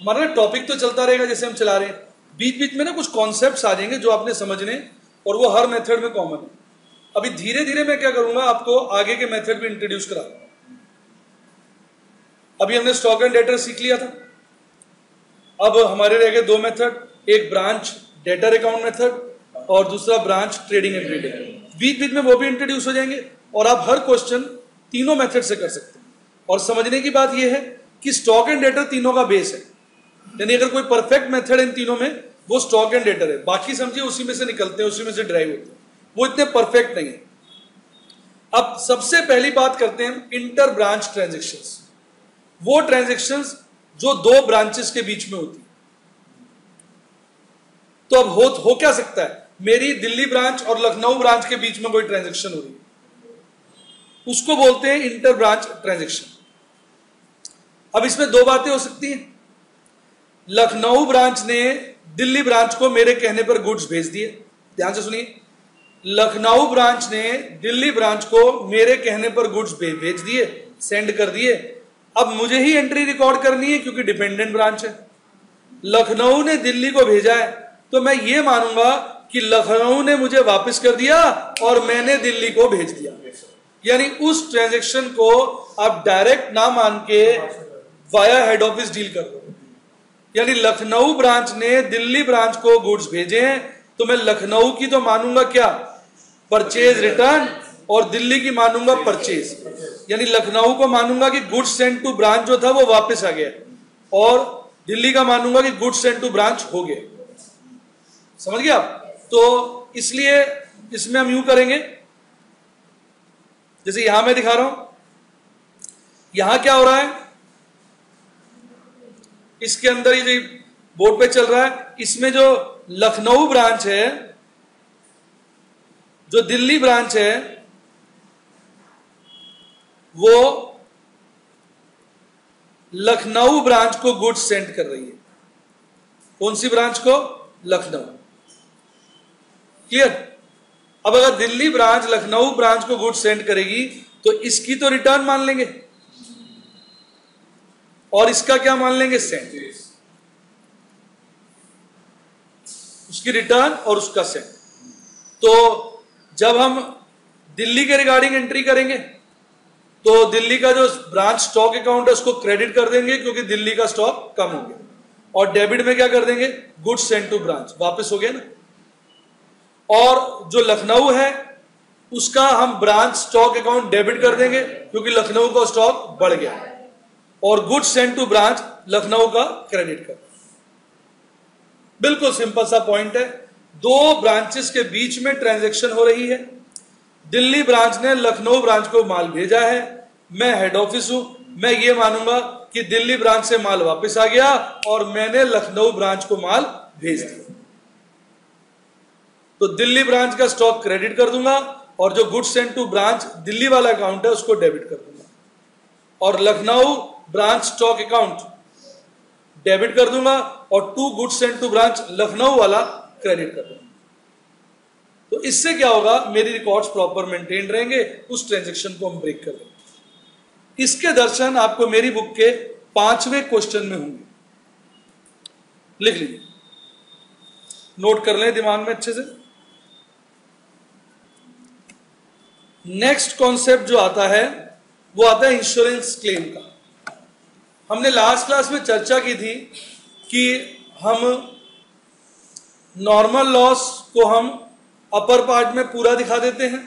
हमारा टॉपिक तो चलता रहेगा जैसे हम चला रहे हैं, बीच बीच में ना कुछ कॉन्सेप्ट्स आ जाएंगे जो आपने समझने, और वो हर मेथड में कॉमन है। अभी धीरे धीरे मैं क्या करूंगा, आपको आगे के मेथड भी इंट्रोड्यूस करा दूंगा। अभी हमने स्टॉक एंड डेटर सीख लिया था, अब हमारे रह गए दो मेथड, एक ब्रांच डेटर अकाउंट मेथड और दूसरा ब्रांच ट्रेडिंग एंड ट्रेडिंग। बीच बीच में वो भी इंट्रोड्यूस हो जाएंगे और आप हर क्वेश्चन तीनों मेथड से कर सकते हैं। और समझने की बात यह है कि स्टॉक एंड डेटर तीनों का बेस है, यानी अगर कोई परफेक्ट मेथड इन तीनों में, वो स्टॉक एंड डेटर है। बाकी समझिए उसी में से निकलते हैं, उसी में से ड्राइव होते हैं, वो इतने परफेक्ट नहीं है। अब सबसे पहली बात करते हैं इंटर ब्रांच ट्रांजेक्शन्स, वो ट्रांजेक्शन्स जो दो ब्रांचेस के बीच में होती है। तो अब हो क्या सकता है, मेरी दिल्ली ब्रांच और लखनऊ ब्रांच के बीच में कोई ट्रांजेक्शन हो रही है, उसको बोलते हैं इंटर ब्रांच ट्रांजेक्शन। अब इसमें दो बातें हो सकती हैं, लखनऊ ब्रांच ने दिल्ली ब्रांच को मेरे कहने पर गुड्स भेज दिए। ध्यान से सुनिए, लखनऊ ब्रांच ने दिल्ली ब्रांच को मेरे कहने पर गुड्स भेज दिए, सेंड कर दिए। अब मुझे ही एंट्री रिकॉर्ड करनी है क्योंकि डिपेंडेंट ब्रांच है। लखनऊ ने दिल्ली को भेजा है तो मैं ये मानूंगा कि लखनऊ ने मुझे वापस कर दिया और मैंने दिल्ली को भेज दिया। यानी उस ट्रांजैक्शन को आप डायरेक्ट ना मान के वाया हेड ऑफिस डील कर दो। यानी लखनऊ ब्रांच ने दिल्ली ब्रांच को गुड्स भेजे हैं तो मैं लखनऊ की तो मानूंगा क्या, परचेज रिटर्न, और दिल्ली की मानूंगा परचेज। यानी लखनऊ को मानूंगा कि गुड्स सेंड टू ब्रांच जो था वो वापस आ गया, और दिल्ली का मानूंगा कि गुड्स सेंड टू ब्रांच हो गया। समझ गए आप? तो इसलिए इसमें हम यूं करेंगे, जैसे यहां मैं दिखा रहा हूं, यहां क्या हो रहा है, इसके अंदर ये जो बोर्ड पे चल रहा है, इसमें जो लखनऊ ब्रांच है, जो दिल्ली ब्रांच है, वो लखनऊ ब्रांच को गुड्स सेंड कर रही है। कौन सी ब्रांच को? लखनऊ। क्लियर? अब अगर दिल्ली ब्रांच लखनऊ ब्रांच को गुड्स सेंड करेगी तो इसकी तो रिटर्न मान लेंगे और इसका क्या मान लेंगे? सेंड। उसकी रिटर्न और उसका सेंड। तो जब हम दिल्ली के रिगार्डिंग एंट्री करेंगे तो दिल्ली का जो ब्रांच स्टॉक अकाउंट है उसको क्रेडिट कर देंगे क्योंकि दिल्ली का स्टॉक कम हो गया, और डेबिट में क्या कर देंगे? गुड्स सेंड टू ब्रांच, वापस हो गया ना। और जो लखनऊ है उसका हम ब्रांच स्टॉक अकाउंट डेबिट कर देंगे क्योंकि लखनऊ का स्टॉक बढ़ गया, और goods send to branch Lucknow का क्रेडिट कर। बिल्कुल सिंपल सा पॉइंट है। दो ब्रांचेस के बीच में ट्रांजैक्शन हो रही है, दिल्ली ब्रांच ने लखनऊ ब्रांच को माल भेजा है, मैं हेड ऑफिस हूं, मैं ये मानूंगा कि दिल्ली ब्रांच से माल वापस आ गया और मैंने लखनऊ ब्रांच को माल भेज दिया। तो दिल्ली ब्रांच का स्टॉक क्रेडिट कर दूंगा और जो goods send to branch Delhi वाला अकाउंट है उसको डेबिट कर दूंगा, और Lucknow branch stock account debit कर दूंगा और to goods send to branch Lucknow वाला क्रेडिट कर दूंगा। तो इससे क्या होगा, मेरी रिकॉर्ड्स प्रॉपर मेंटेन रहेंगे, उस ट्रांजैक्शन को हम ब्रेक कर देंगे। इसके दर्शन आपको मेरी बुक के 5वें क्वेश्चन में होंगे, लिख लीजिए, नोट कर लें दिमाग में अच्छे से। नेक्स्ट कॉन्सेप्ट जो आता है वो आता है इंश्योरेंस क्लेम का। हमने लास्ट क्लास में चर्चा की थी कि हम नॉर्मल लॉस को हम अपर पार्ट में पूरा दिखा देते हैं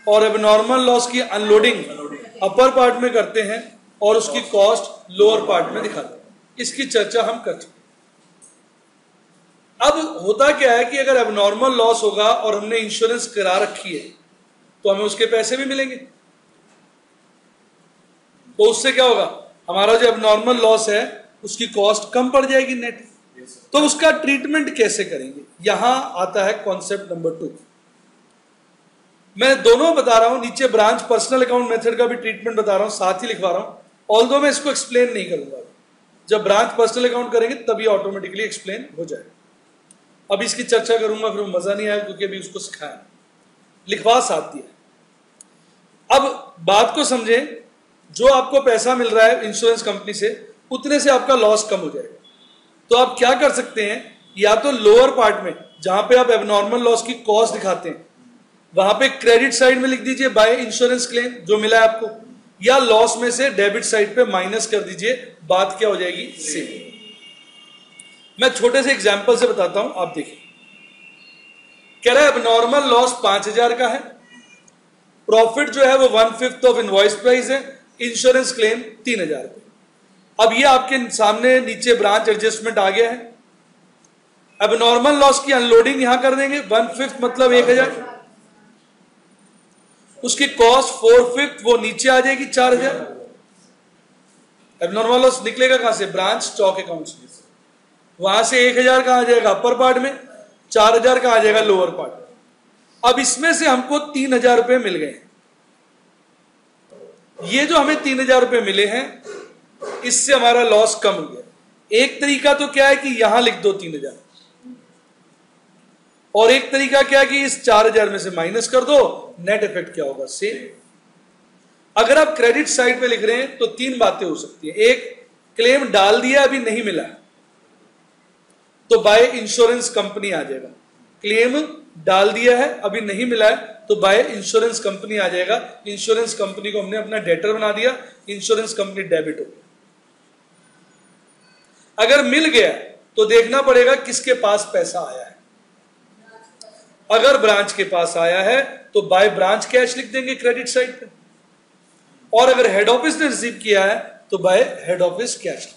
और एबनॉर्मल लॉस की अनलोडिंग अपर पार्ट में करते हैं और उसकी कॉस्ट लोअर पार्ट में दिखाते हैं। इसकी चर्चा हम कर चुके। अब होता क्या है कि अगर एबनॉर्मल लॉस होगा और हमने इंश्योरेंस करा रखी है तो हमें उसके पैसे भी मिलेंगे। तो उससे क्या होगा, हमारा जो एबनॉर्मल लॉस है उसकी कॉस्ट कम पड़ जाएगी नेट। तो उसका ट्रीटमेंट कैसे करेंगे, यहां आता है कॉन्सेप्ट नंबर 2। मैं दोनों बता रहा हूं, नीचे ब्रांच पर्सनल अकाउंट मेथड का भी ट्रीटमेंट बता रहा हूं, साथ ही लिखवा रहा हूं। ऑल्दो मैं इसको एक्सप्लेन नहीं करूंगा, जब ब्रांच पर्सनल अकाउंट करेंगे तभी ऑटोमेटिकली एक्सप्लेन हो जाएगा। अब इसकी चर्चा करूंगा फिर मजा नहीं आएगा क्योंकि अभी उसको सिखाया, लिखवा साथ दिया। अब बात को समझे, जो आपको पैसा मिल रहा है इंश्योरेंस कंपनी से उतने से आपका लॉस कम हो जाएगा। तो आप क्या कर सकते हैं, या तो लोअर पार्ट में जहां पे आप एबनॉर्मल लॉस की कॉस्ट दिखाते हैं वहां पे क्रेडिट साइड में लिख दीजिए बाय इंश्योरेंस क्लेम जो मिला है आपको, या लॉस में से डेबिट साइड पे माइनस कर दीजिए, बात क्या हो जाएगी सेम। मैं छोटे से एग्जांपल से बताता हूं, आप देखिए। कह रहा है एबनॉर्मल लॉस 5000 का है, प्रॉफिट जो है वो 1/5 ऑफ इनवॉइस प्राइस है, इंश्योरेंस क्लेम 3000 रुपए। अब ये आपके सामने नीचे ब्रांच एडजस्टमेंट आ गया है। एबनॉर्मल लॉस की अनलोडिंग यहां कर देंगे, 1/5 मतलब 1000, उसकी कॉस्ट 4/5 वो नीचे आ जाएगी 4000। एबनॉर्मल लॉस निकलेगा कहां से, ब्रांच स्टॉक अकाउंट से, वहां से 1000 का आ जाएगा अपर पार्ट में, 4000 का आ जाएगा लोअर पार्ट। अब इसमें से हमको 3000 रुपए मिल गए। ये जो हमें 3000 रुपए मिले हैं इससे हमारा लॉस कम हो गया। एक तरीका तो क्या है कि यहां लिख दो 3000, और एक तरीका क्या है कि इस 4000 में से माइनस कर दो, नेट इफेक्ट क्या होगा सेम। अगर आप क्रेडिट साइड पे लिख रहे हैं तो 3 बातें हो सकती है। एक, क्लेम डाल दिया अभी नहीं मिला तो बाय इंश्योरेंस कंपनी आ जाएगा, क्लेम डाल दिया है अभी नहीं मिला है तो बाय इंश्योरेंस कंपनी आ जाएगा, इंश्योरेंस कंपनी को हमने अपना डेटर बना दिया, इंश्योरेंस कंपनी डेबिट हो गई। अगर मिल गया तो देखना पड़ेगा किसके पास पैसा आया है। अगर ब्रांच के पास आया है तो बाय ब्रांच कैश लिख देंगे क्रेडिट साइड पे, और अगर हेड ऑफिस ने रिसीव किया है तो बाय हेड ऑफिस कैश।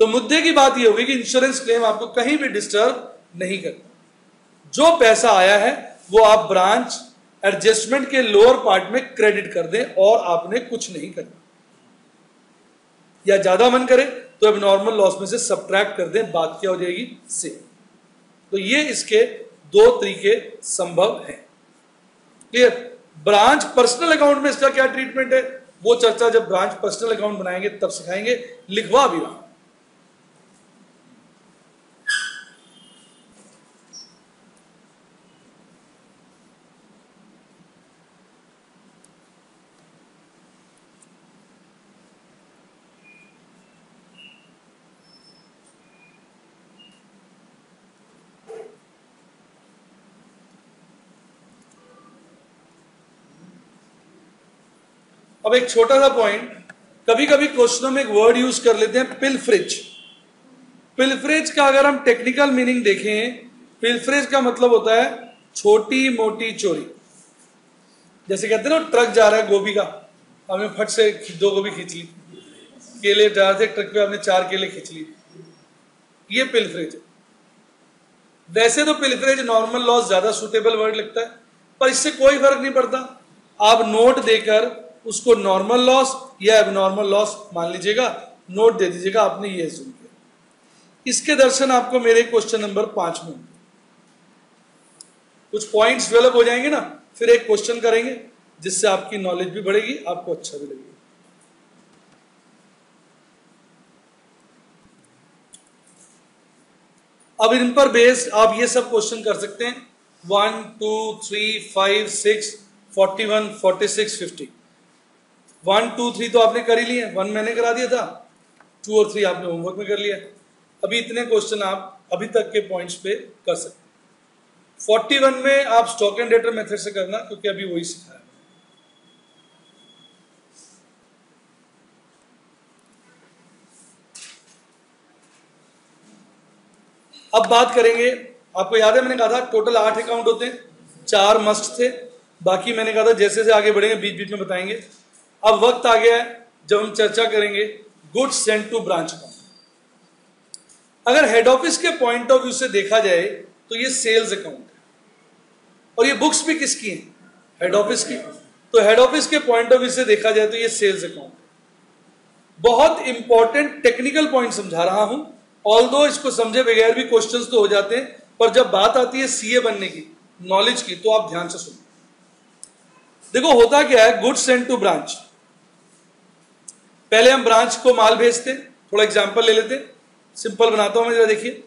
तो मुद्दे की बात यह होगी कि इंश्योरेंस क्लेम आपको कहीं भी डिस्टर्ब नहीं करता। जो पैसा आया है वो आप ब्रांच एडजस्टमेंट के लोअर पार्ट में क्रेडिट कर दें और आपने कुछ नहीं करना, या ज्यादा मन करे तो अब नॉर्मल लॉस में से सब्ट्रैक्ट कर दें, बात क्या हो जाएगी सेम। तो ये इसके 2 तरीके संभव हैं। क्लियर। ब्रांच पर्सनल अकाउंट में इसका क्या ट्रीटमेंट है वो चर्चा जब ब्रांच पर्सनल अकाउंट बनाएंगे तब सिखाएंगे, लिखवा भी रहा। अब एक छोटा सा पॉइंट, कभी कभी क्वेश्चनों में एक वर्ड यूज कर लेते हैं पिलफ्रेज। पिलफ्रेज का अगर हम टेक्निकल मीनिंग देखें, पिलफ्रेज का मतलब होता है छोटी मोटी चोरी। जैसे कहते हैं ना ट्रक जा रहा है गोभी का, हमने फट से 2 गोभी खींच ली, केले जा रहे थे ट्रक पे हमने 4 केले खींच ली, ये पिलफ्रेज है। वैसे तो पिलफ्रेज नॉर्मल लॉस ज्यादा सुटेबल वर्ड लगता है, पर इससे कोई फर्क नहीं पड़ता। आप नोट देकर उसको नॉर्मल लॉस या एबनॉर्मल लॉस मान लीजिएगा, नोट दे दीजिएगा आपने ये अज्यूम किया। इसके दर्शन आपको मेरे क्वेश्चन नंबर 5 में कुछ पॉइंट्स डेवलप हो जाएंगे ना, फिर एक क्वेश्चन करेंगे जिससे आपकी नॉलेज भी बढ़ेगी, आपको अच्छा भी लगेगा। अब इन पर बेस्ड आप ये सब क्वेश्चन कर सकते हैं। 1 2 3 5 6 41 46 50। 1 2 3 तो आपने कर ही लिए, 1 मैंने करा दिया था, 2 और 3 आपने होमवर्क में कर लिया। अभी इतने क्वेश्चन आप अभी तक के पॉइंट्स पे कर सकते हैं। 41 में आप स्टॉक एंड डेटर मेथड से करना, क्योंकि अभी वही सिखाया। अब बात करेंगे, आपको याद है मैंने कहा था टोटल 8 अकाउंट होते हैं, 4 मस्ट थे, बाकी मैंने कहा था जैसे जैसे आगे बढ़ेंगे बीच बीच में बताएंगे। अब वक्त आ गया है जब हम चर्चा करेंगे goods sent to branch account. अगर हेड ऑफिस के पॉइंट ऑफ व्यू से देखा जाए तो ये सेल्स अकाउंट है, और ये बुक्स भी किसकी हैं, हेड ऑफिस की। तो हेड ऑफिस के पॉइंट ऑफ व्यू से देखा जाए तो ये सेल्स अकाउंट है। बहुत इंपॉर्टेंट टेक्निकल पॉइंट समझा रहा हूं, ऑल्दो इसको समझे बगैर भी क्वेश्चंस तो हो जाते हैं, पर जब बात आती है सीए बनने की, नॉलेज की, तो आप ध्यान से सुनो। देखो होता क्या है, गुड्स सेंट टू ब्रांच। पहले हम ब्रांच को माल भेजते, थोड़ा एग्जांपल ले लेते, सिंपल बनाता हूं मैं, जरा देखिए।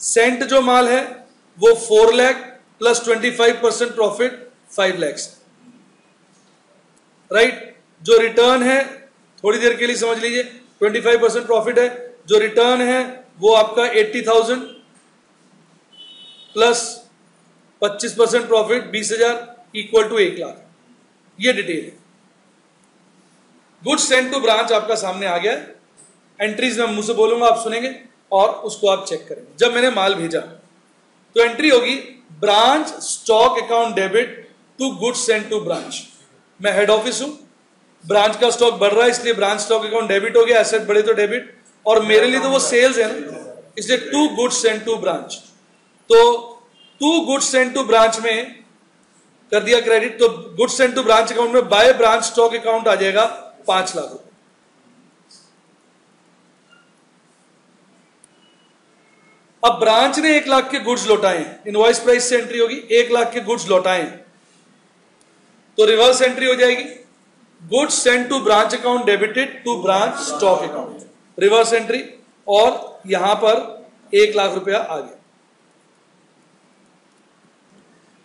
सेंट जो माल है वो 4 lakh plus 25% profit 5 lakh, right. जो रिटर्न है थोड़ी देर के लिए समझ लीजिए 25% प्रॉफिट है। जो रिटर्न है वो आपका 80,000 plus 25% profit 20,000 equal to 1 lakh. ये डिटेल है। गुड्स सेंट टू ब्रांच आपका सामने आ गया है। एंट्रीज में मुझसे बोलूंगा, आप सुनेंगे और उसको आप चेक करेंगे। जब मैंने माल भेजा तो एंट्री होगी branch stock account debit to goods sent to branch. मैं हेड ऑफिस हूं, ब्रांच का स्टॉक बढ़ रहा है इसलिए ब्रांच स्टॉक अकाउंट डेबिट हो गया, एसेट बढ़े तो डेबिट, और मेरे लिए तो वो सेल्स है ना, इसलिए to goods sent to branch. तो to goods sent to branch में कर दिया क्रेडिट, तो goods sent to branch account में बाय ब्रांच स्टॉक अकाउंट आ जाएगा 5 लाख रुपए। अब ब्रांच ने 1 लाख के गुड्स लौटाए, इनवॉइस प्राइस से एंट्री होगी 1 लाख के गुड्स लौटाए, तो रिवर्स एंट्री हो जाएगी goods sent to branch account debited to branch stock account, reverse entry, और यहां पर 1 लाख रुपया आ गया।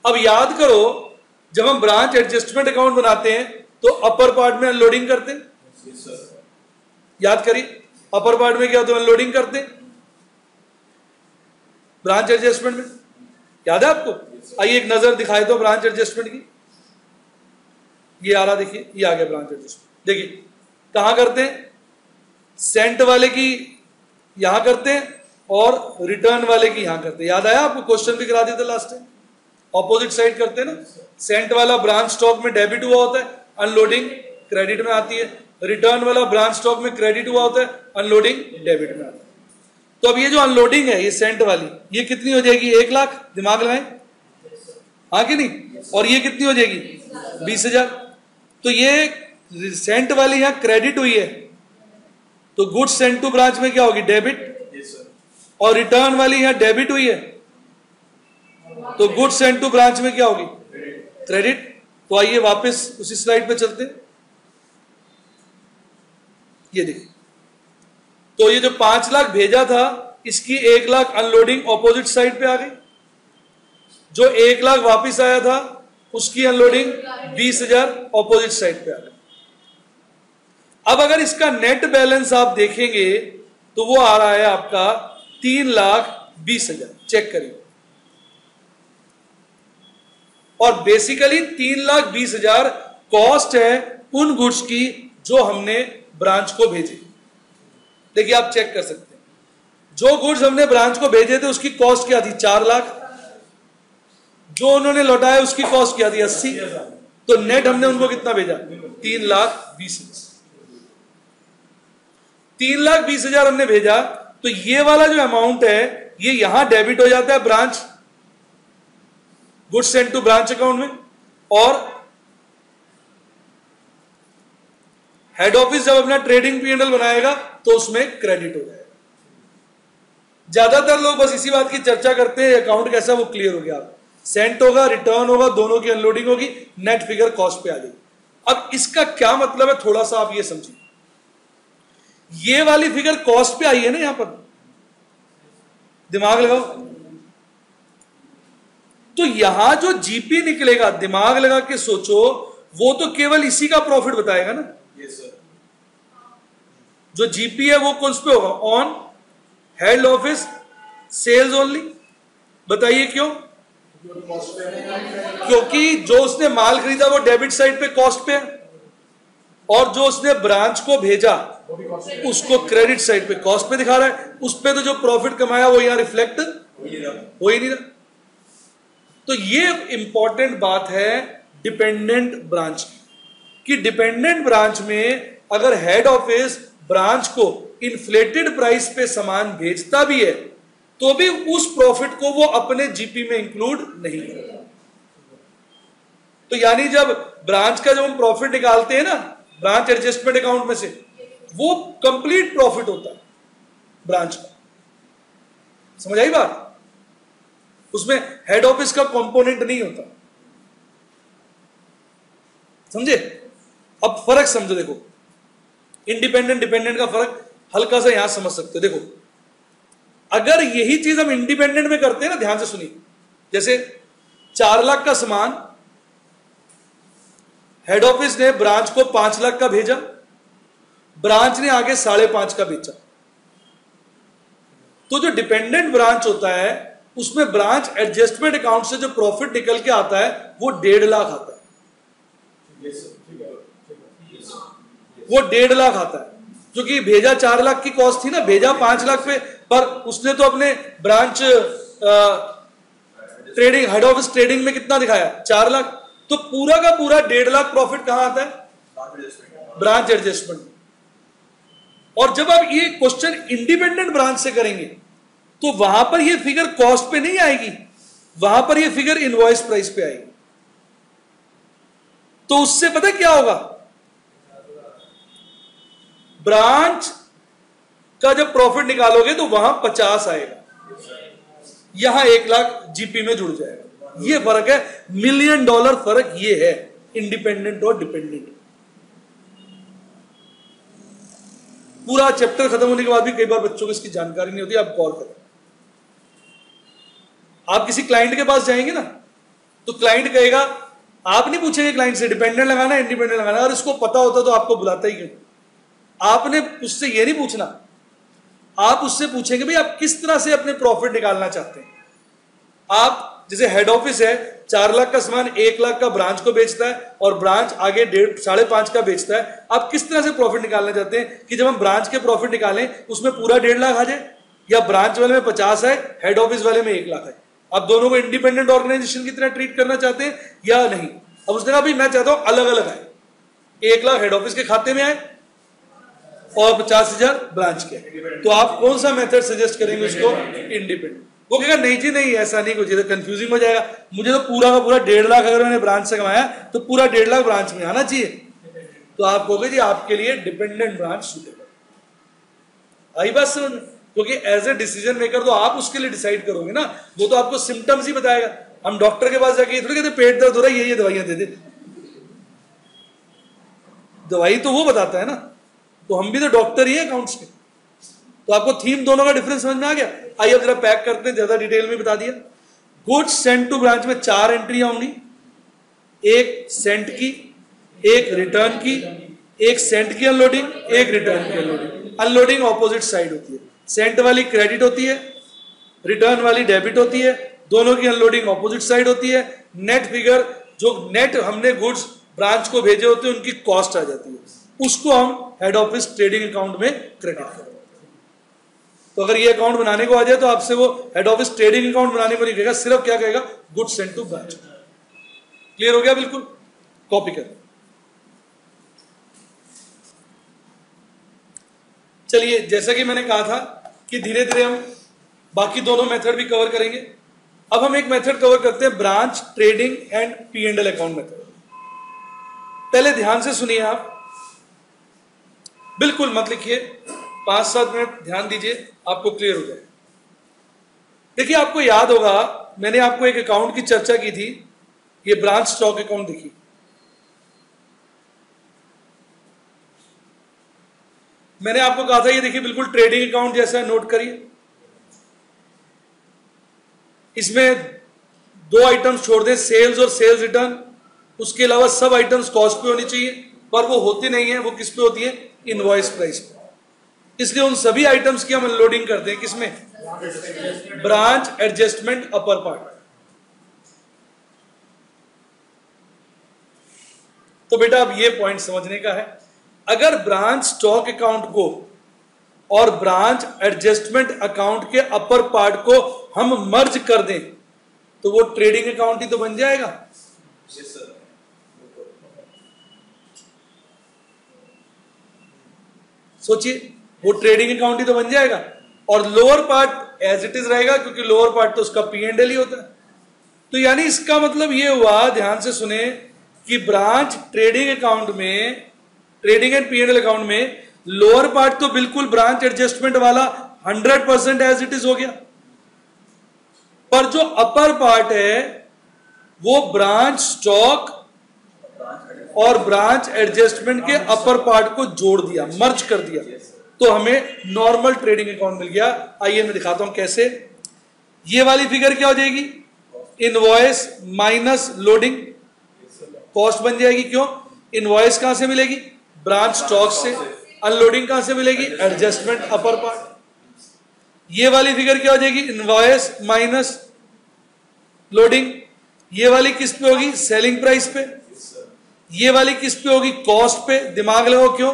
अब याद करो, जब हम ब्रांच एडजस्टमेंट अकाउंट बनाते हैं तो अपर पार्ट में अनलोडिंग करते हैं। याद करिए, अपर पार्ट में क्या होता है, अनलोडिंग करते हैं ब्रांच एडजस्टमेंट में। याद है आपको? आइए एक नजर दिखाए तो ब्रांच एडजस्टमेंट की। ये आ रहा, देखिए ये आ गया ब्रांच एडजस्टमेंट। देखिए कहां करते हैं, सेंट वाले की यहां करते हैं और रिटर्न वाले की यहां करते हैं। याद आया आपको? क्वेश्चन भी करा दिया था लास्ट टाइम। ऑपोजिट साइड करते हैं ना। सेंट वाला ब्रांच स्टॉक में डेबिट हुआ होता है, अनलोडिंग क्रेडिट में आती है। रिटर्न वाला ब्रांच स्टॉक में क्रेडिट हुआ होता है, अनलोडिंग डेबिट में आता है। तो अब ये जो अनलोडिंग है, ये सेंट वाली, ये कितनी हो जाएगी? 1 लाख। दिमाग लगाएं, हाँ कि नहीं? और ये कितनी हो जाएगी? 20,000। तो ये सेंट वाली यहां क्रेडिट हुई है, तो गुड्स सेंट टू ब्रांच में क्या होगी? डेबिट। और रिटर्न वाली यहां डेबिट हुई है, तो गुड्स सेंट टू ब्रांच में क्या होगी? क्रेडिट। तो आइए वापस उसी स्लाइड पे चलते हैं। ये देखिए, तो ये जो 5 लाख भेजा था, इसकी 1 लाख अनलोडिंग ऑपोजिट साइड पे आ गई। जो 1 लाख वापस आया था, उसकी अनलोडिंग 20,000 ऑपोजिट साइड पे आ गई। अब अगर इसका नेट बैलेंस आप देखेंगे तो वो आ रहा है आपका 3,20,000। चेक करिए, और बेसिकली 3,20,000 कॉस्ट है उन गुड्स की जो हमने ब्रांच को भेजे। देखिए आप चेक कर सकते हैं, जो गुड्स हमने ब्रांच को भेजे थे उसकी कॉस्ट क्या थी? 4 लाख। जो उन्होंने लौटाया उसकी कॉस्ट क्या थी? 80। तो नेट हमने उनको कितना भेजा? 3,20,000। 3,20,000 हमने भेजा, तो ये वाला जो अमाउंट है ये यहां डेबिट हो जाता है branch goods sent to branch account में, और हेड ऑफिस जब अपना ट्रेडिंग P&L बनाएगा तो उसमें क्रेडिट हो जाएगा। ज्यादातर लोग बस इसी बात की चर्चा करते हैं अकाउंट कैसा, वो क्लियर हो गया। सेंट होगा, रिटर्न होगा, दोनों की अनलोडिंग होगी, नेट फिगर कॉस्ट पे आ जाएगी। अब इसका क्या मतलब है, थोड़ा सा आप ये समझिए। ये वाली फिगर कॉस्ट पे आई है ना, यहां पर दिमाग लगाओ, तो यहां जो जीपी निकलेगा, दिमाग लगा के सोचो, वो तो केवल इसी का प्रॉफिट बताएगा ना। Yes sir. जो जीपी है वो कौन पे होगा? On head office sales only. बताइए क्यों? क्योंकि जो उसने माल खरीदा वो डेबिट साइड पे कॉस्ट पे है, और जो उसने ब्रांच को भेजा उसको क्रेडिट साइड पे कॉस्ट पे दिखा रहा है। उस पे तो जो प्रॉफिट कमाया वो यहां रिफ्लेक्ट हो ही नहीं रहा। तो ये इंपॉर्टेंट बात है डिपेंडेंट ब्रांच की, कि डिपेंडेंट ब्रांच में अगर हेड ऑफिस ब्रांच को इन्फ्लेटेड प्राइस पे सामान भेजता भी है तो भी उस प्रॉफिट को वो अपने जीपी में इंक्लूड नहीं करेगा। तो यानी जब ब्रांच का जब हम प्रॉफिट निकालते हैं ना ब्रांच एडजस्टमेंट अकाउंट में से, वो कंप्लीट प्रॉफिट होता है ब्रांच का। समझ आई बात? उसमें हेड ऑफिस का कंपोनेंट नहीं होता। समझे? अब फर्क समझो। देखो, इंडिपेंडेंट डिपेंडेंट का फर्क हल्का सा यहां समझ सकते हो। देखो, अगर यही चीज हम इंडिपेंडेंट में करते हैं ना, ध्यान से सुनिए, जैसे 4 लाख का सामान हेड ऑफिस ने ब्रांच को 5 लाख का भेजा, ब्रांच ने आगे 5.5 का बेचा। तो जो डिपेंडेंट ब्रांच होता है उसमें ब्रांच एडजस्टमेंट अकाउंट से जो प्रॉफिट निकल के आता है वो 1.5 लाख आता है, वो 1.5 लाख आता है। क्योंकि भेजा 4 लाख की कॉस्ट थी ना, भेजा 5 लाख पे, पर उसने तो अपने branch trading head office trading में कितना दिखाया, 4 लाख। तो पूरा का पूरा 1.5 लाख प्रॉफिट कहां आता है, ब्रांच एडजस्टमेंट। और जब आप ये क्वेश्चन इंडिपेंडेंट ब्रांच से करेंगे तो वहां पर ये फिगर कॉस्ट पे नहीं आएगी, वहां पर ये फिगर इनवॉइस प्राइस पे आएगी। तो उससे पता क्या होगा, ब्रांच का जब प्रॉफिट निकालोगे तो वहां 50 आएगा, यहां 1 लाख जीपी में जुड़ जाएगा। ये फर्क है, $1 मिलियन फर्क ये है इंडिपेंडेंट और डिपेंडेंट। पूरा चैप्टर खत्म होने के बाद भी कई बार बच्चों को इसकी जानकारी नहीं होती। आप गौर करें, आप किसी क्लाइंट के पास जाएंगे ना तो क्लाइंट कहेगा, आप नहीं पूछेंगे क्लाइंट से डिपेंडेंट लगाना है इंडिपेंडेंट लगाना है, और इसको पता होता तो आपको बुलाता ही क्यों। आपने उससे ये नहीं पूछना, आप उससे पूछेंगे भाई आप किस तरह से अपने प्रॉफिट निकालना चाहते हैं। आप जैसे हेड ऑफिस है 4 लाख का सामान 1 लाख का ब्रांच को बेचता है और ब्रांच आगे 5.5 का बेचता है। आप किस तरह से प्रॉफिट निकालना चाहते हैं कि जब हम ब्रांच के प्रॉफिट निकालें उसमें पूरा 1.5 लाख आ जाए, या ब्रांच वाले में 50 है, हेड ऑफिस वाले में 1 लाख है। आप दोनों को इंडिपेंडेंट ऑर्गेनाइजेशन की तरह ट्रीट करना चाहते हैं या नहीं। अब उसने कहा भाई मैं चाहता हूं अलग अलग आए, 1 लाख हेड ऑफिस के खाते में आए और 50,000 ब्रांच के। तो आप कौन सा मेथड सजेस्ट करेंगे उसको, इंडिपेंडेंट। वो कहेगा नहीं जी नहीं, ऐसा नहीं, कुछ तो कंफ्यूजिंग हो जाएगा, मुझे तो पूरा का पूरा 1.5 लाख अगर मैंने ब्रांच से कमाया तो पूरा 1.5 लाख ब्रांच में आना चाहिए। तो आप कहोगे जी आपके लिए डिपेंडेंट ब्रांच सूटेबल। आई बात समझ, क्योंकि एज ए डिसीजन मेकर तो आप उसके लिए डिसाइड करोगे ना, वो तो आपको सिम्टम्स ही बताएगा। हम डॉक्टर के पास जाके थोड़ी कहते पेट दर्द हो रहा है ये दवाइयां दे दे, दवाई तो वो बताता है ना। तो हम भी तो डॉक्टर ही है अकाउंट्स के। तो आपको थीम दोनों का डिफरेंस समझ में आ गया। आइए अब जरा पैक करते हैं, ज्यादा डिटेल में बता दिया। गुड्स सेंट टू ब्रांच में 4 एंट्री होंगी, 1 सेंट की, 1 रिटर्न की, 1 सेंट की अनलोडिंग, 1 रिटर्न की अनलोडिंग। अनलोडिंग ऑपोजिट साइड होती है, सेंट वाली क्रेडिट होती है, रिटर्न वाली डेबिट होती है, दोनों की अनलोडिंग ऑपोजिट साइड होती है। नेट फिगर जो नेट हमने गुड्स ब्रांच को भेजे होते हैं उनकी कॉस्ट आ जाती है, उसको हम हेड ऑफिस ट्रेडिंग अकाउंट में क्रेडिट करते हैं। तो अगर ये अकाउंट बनाने को आ जाए तो आपसे वो हेड ऑफिस ट्रेडिंग अकाउंट बनाने को नहीं कहेगा, सिर्फ क्या कहेगा, goods sent to branch. Clear हो गया बिल्कुल, कॉपी कर। चलिए जैसा कि मैंने कहा था कि धीरे धीरे हम बाकी दोनों मेथड भी कवर करेंगे। अब हम एक मेथड कवर करते हैं, branch trading and P&L account method. पहले ध्यान से सुनिए, आप बिल्कुल मत लिखिए, 5-7 मिनट ध्यान दीजिए, आपको क्लियर हो जाए। देखिए आपको याद होगा मैंने आपको एक अकाउंट की चर्चा की थी, ये ब्रांच स्टॉक अकाउंट। देखिए मैंने आपको कहा था ये देखिए बिल्कुल ट्रेडिंग अकाउंट जैसा है, नोट करिए। इसमें 2 आइटम्स छोड़ दें, सेल्स और सेल्स रिटर्न, उसके अलावा सब आइटम्स कॉस्ट पे होनी चाहिए, पर वो होती नहीं है, वो किस पे होती है, इनवॉइस प्राइस पे। इसलिए उन सभी आइटम्स की हम अनलोडिंग करते हैं किसमें, ब्रांच एडजस्टमेंट अपर पार्ट। तो बेटा अब ये पॉइंट समझने का है, अगर ब्रांच स्टॉक अकाउंट को और ब्रांच एडजस्टमेंट अकाउंट के अपर पार्ट को हम मर्ज कर दें तो वो ट्रेडिंग अकाउंट ही तो बन जाएगा। Yes sir. सोचिए वो ट्रेडिंग अकाउंट ही तो बन जाएगा, और lower part as it is रहेगा क्योंकि लोअर पार्ट तो उसका P&L ही होता है। तो यानी इसका मतलब ये हुआ, ध्यान से सुने, कि ब्रांच ट्रेडिंग अकाउंट में, ट्रेडिंग एंड P&L अकाउंट में लोअर पार्ट तो बिल्कुल ब्रांच एडजस्टमेंट वाला 100% एज इट इज हो गया, पर जो अपर पार्ट है वो ब्रांच स्टॉक और ब्रांच एडजस्टमेंट के अपर पार्ट को जोड़ दिया, मर्ज कर दिया, तो हमें नॉर्मल ट्रेडिंग अकाउंट मिल गया। आइए मैं दिखाता हूं कैसे। ये वाली फिगर क्या हो जाएगी, इनवॉइस माइनस लोडिंग, कॉस्ट बन जाएगी। क्यों, इनवॉइस कहां से मिलेगी, ब्रांच स्टॉक से, अनलोडिंग कहां से मिलेगी? Adjustment upper part. ये वाली फिगर क्या हो जाएगी? Invoice minus loading. ये वाली किस पे होगी? सेलिंग प्राइस पे। ये वाली किस पे होगी? कॉस्ट पे। दिमाग लगाओ क्यों?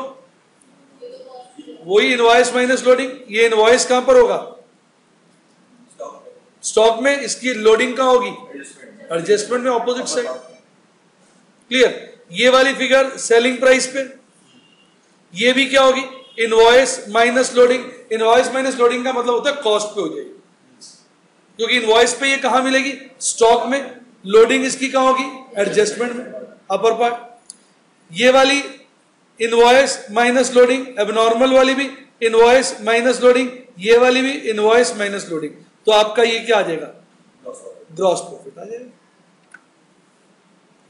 वही इनवॉइस माइनस लोडिंग। ये इनवॉइस कहां पर होगा? स्टॉक में। इसकी लोडिंग कहां होगी? एडजस्टमेंट में, ऑपोजिट साइड। क्लियर? ये वाली फिगर सेलिंग प्राइस पे। ये भी क्या होगी? Invoice minus loading. Invoice minus loading का मतलब होता है कॉस्ट पे हो जाएगी, क्योंकि इनवॉइस पे ये कहां मिलेगी? स्टॉक में। लोडिंग इसकी कहां होगी? एडजस्टमेंट में, अपर पार्ट। ये वाली इनवॉइस माइनस लोडिंग, एबनॉर्मल वाली भी इनवॉइस माइनस लोडिंग, ये वाली भी इनवॉइस माइनस लोडिंग। तो आपका ये क्या आ जाएगा? ग्रॉस प्रॉफिट आ जाएगा।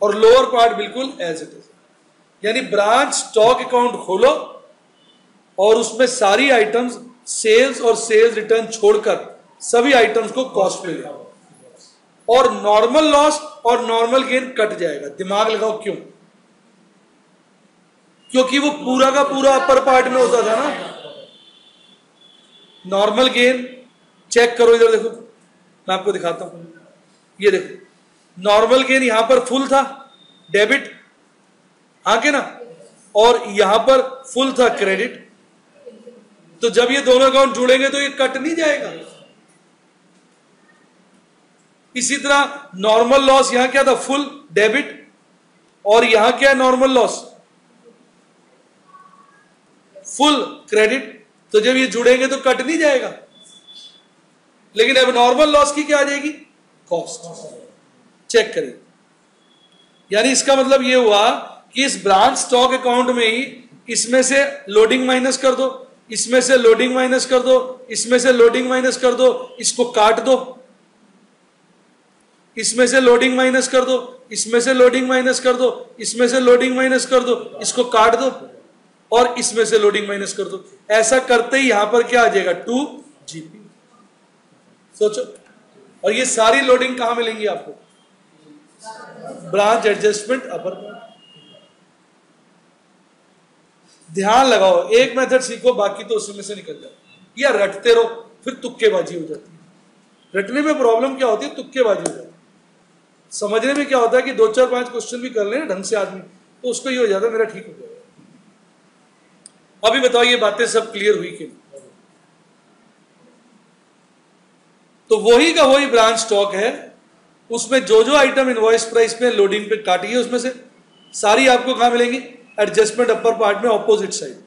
और लोअर पार्ट बिल्कुल एज इट इज। यानी ब्रांच स्टॉक अकाउंट खोलो और उसमें सारी आइटम्स, सेल्स और सेल्स रिटर्न छोड़कर सभी आइटम्स को कॉस्ट पे ले, और नॉर्मल लॉस और नॉर्मल गेन कट जाएगा। दिमाग लगाओ क्यों? क्योंकि वो पूरा का पूरा अपर पार्ट में होता था ना। नॉर्मल गेन चेक करो, इधर देखो, मैं आपको दिखाता हूं। ये देखो, नॉर्मल गेन यहां पर फुल था, डेबिट, हाँ के ना, और यहां पर फुल था, क्रेडिट। तो जब ये दोनों अकाउंट जुड़ेंगे तो ये कट नहीं जाएगा। इसी तरह नॉर्मल लॉस यहां क्या था? फुल डेबिट, और यहां क्या है? Normal loss full credit. तो जब ये जुड़ेंगे तो कट नहीं जाएगा। लेकिन अब नॉर्मल लॉस की क्या आ जाएगी? कॉस्ट। चेक करिए। यानी इसका मतलब ये हुआ कि इस ब्रांच स्टॉक अकाउंट में ही इसमें से लोडिंग माइनस कर दो, इसमें से लोडिंग माइनस कर दो, इसमें से लोडिंग माइनस कर दो, इसको काट दो, इसमें से लोडिंग माइनस कर दो, इसमें से लोडिंग माइनस कर दो, इसमें से लोडिंग माइनस कर दो, इसको काट दो, और इसमें से लोडिंग माइनस कर दो। ऐसा करते ही यहां पर क्या आ जाएगा? 2GP। सोचो। और ये सारी लोडिंग कहां मिलेंगी आपको? Branch adjustment upper part. ध्यान लगाओ, एक मेथड सीखो, बाकी तो उसी में से निकल जाओ। या रटते रहो, फिर तुक्केबाजी हो जाती है। रटने में प्रॉब्लम क्या होती है? तुक्केबाजी हो जाती है। समझने में क्या होता है कि 2-4-5 क्वेश्चन भी कर ले ढंग से आदमी, तो उसको ये हो जाता है मेरा ठीक हो जाएगा। अभी बताओ, ये बातें सब क्लियर हुई कि नहीं? तो वही का वही ब्रांच स्टॉक है। उसमें जो जो आइटम इनवॉइस प्राइस में लोडिंग पे काटी है, उसमें से सारी आपको कहां मिलेंगी? एडजस्टमेंट अपर पार्ट में, ऑपोजिट साइड।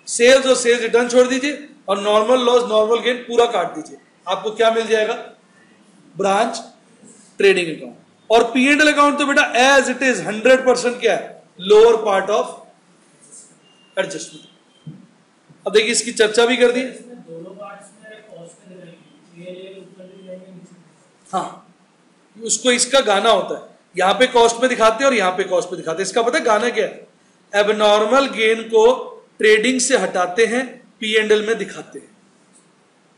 सेल्स और सेल्स रिटर्न छोड़ दीजिए, और नॉर्मल लॉस नॉर्मल गेन पूरा काट दीजिए। आपको क्या मिल जाएगा? Branch trading account. और P&L अकाउंट तो बेटा एज इट इज 100% क्या है? Lower part of adjustment. अब देखिए, इसकी चर्चा भी कर दी। हाँ, उसको इसका गाना होता है, यहां पे कॉस्ट पे दिखाते हैं और यहां पे कॉस्ट पे दिखाते हैं। इसका पता है गाना क्या है? एबनॉर्मल गेन को ट्रेडिंग से हटाते हैं, P&L में दिखाते हैं।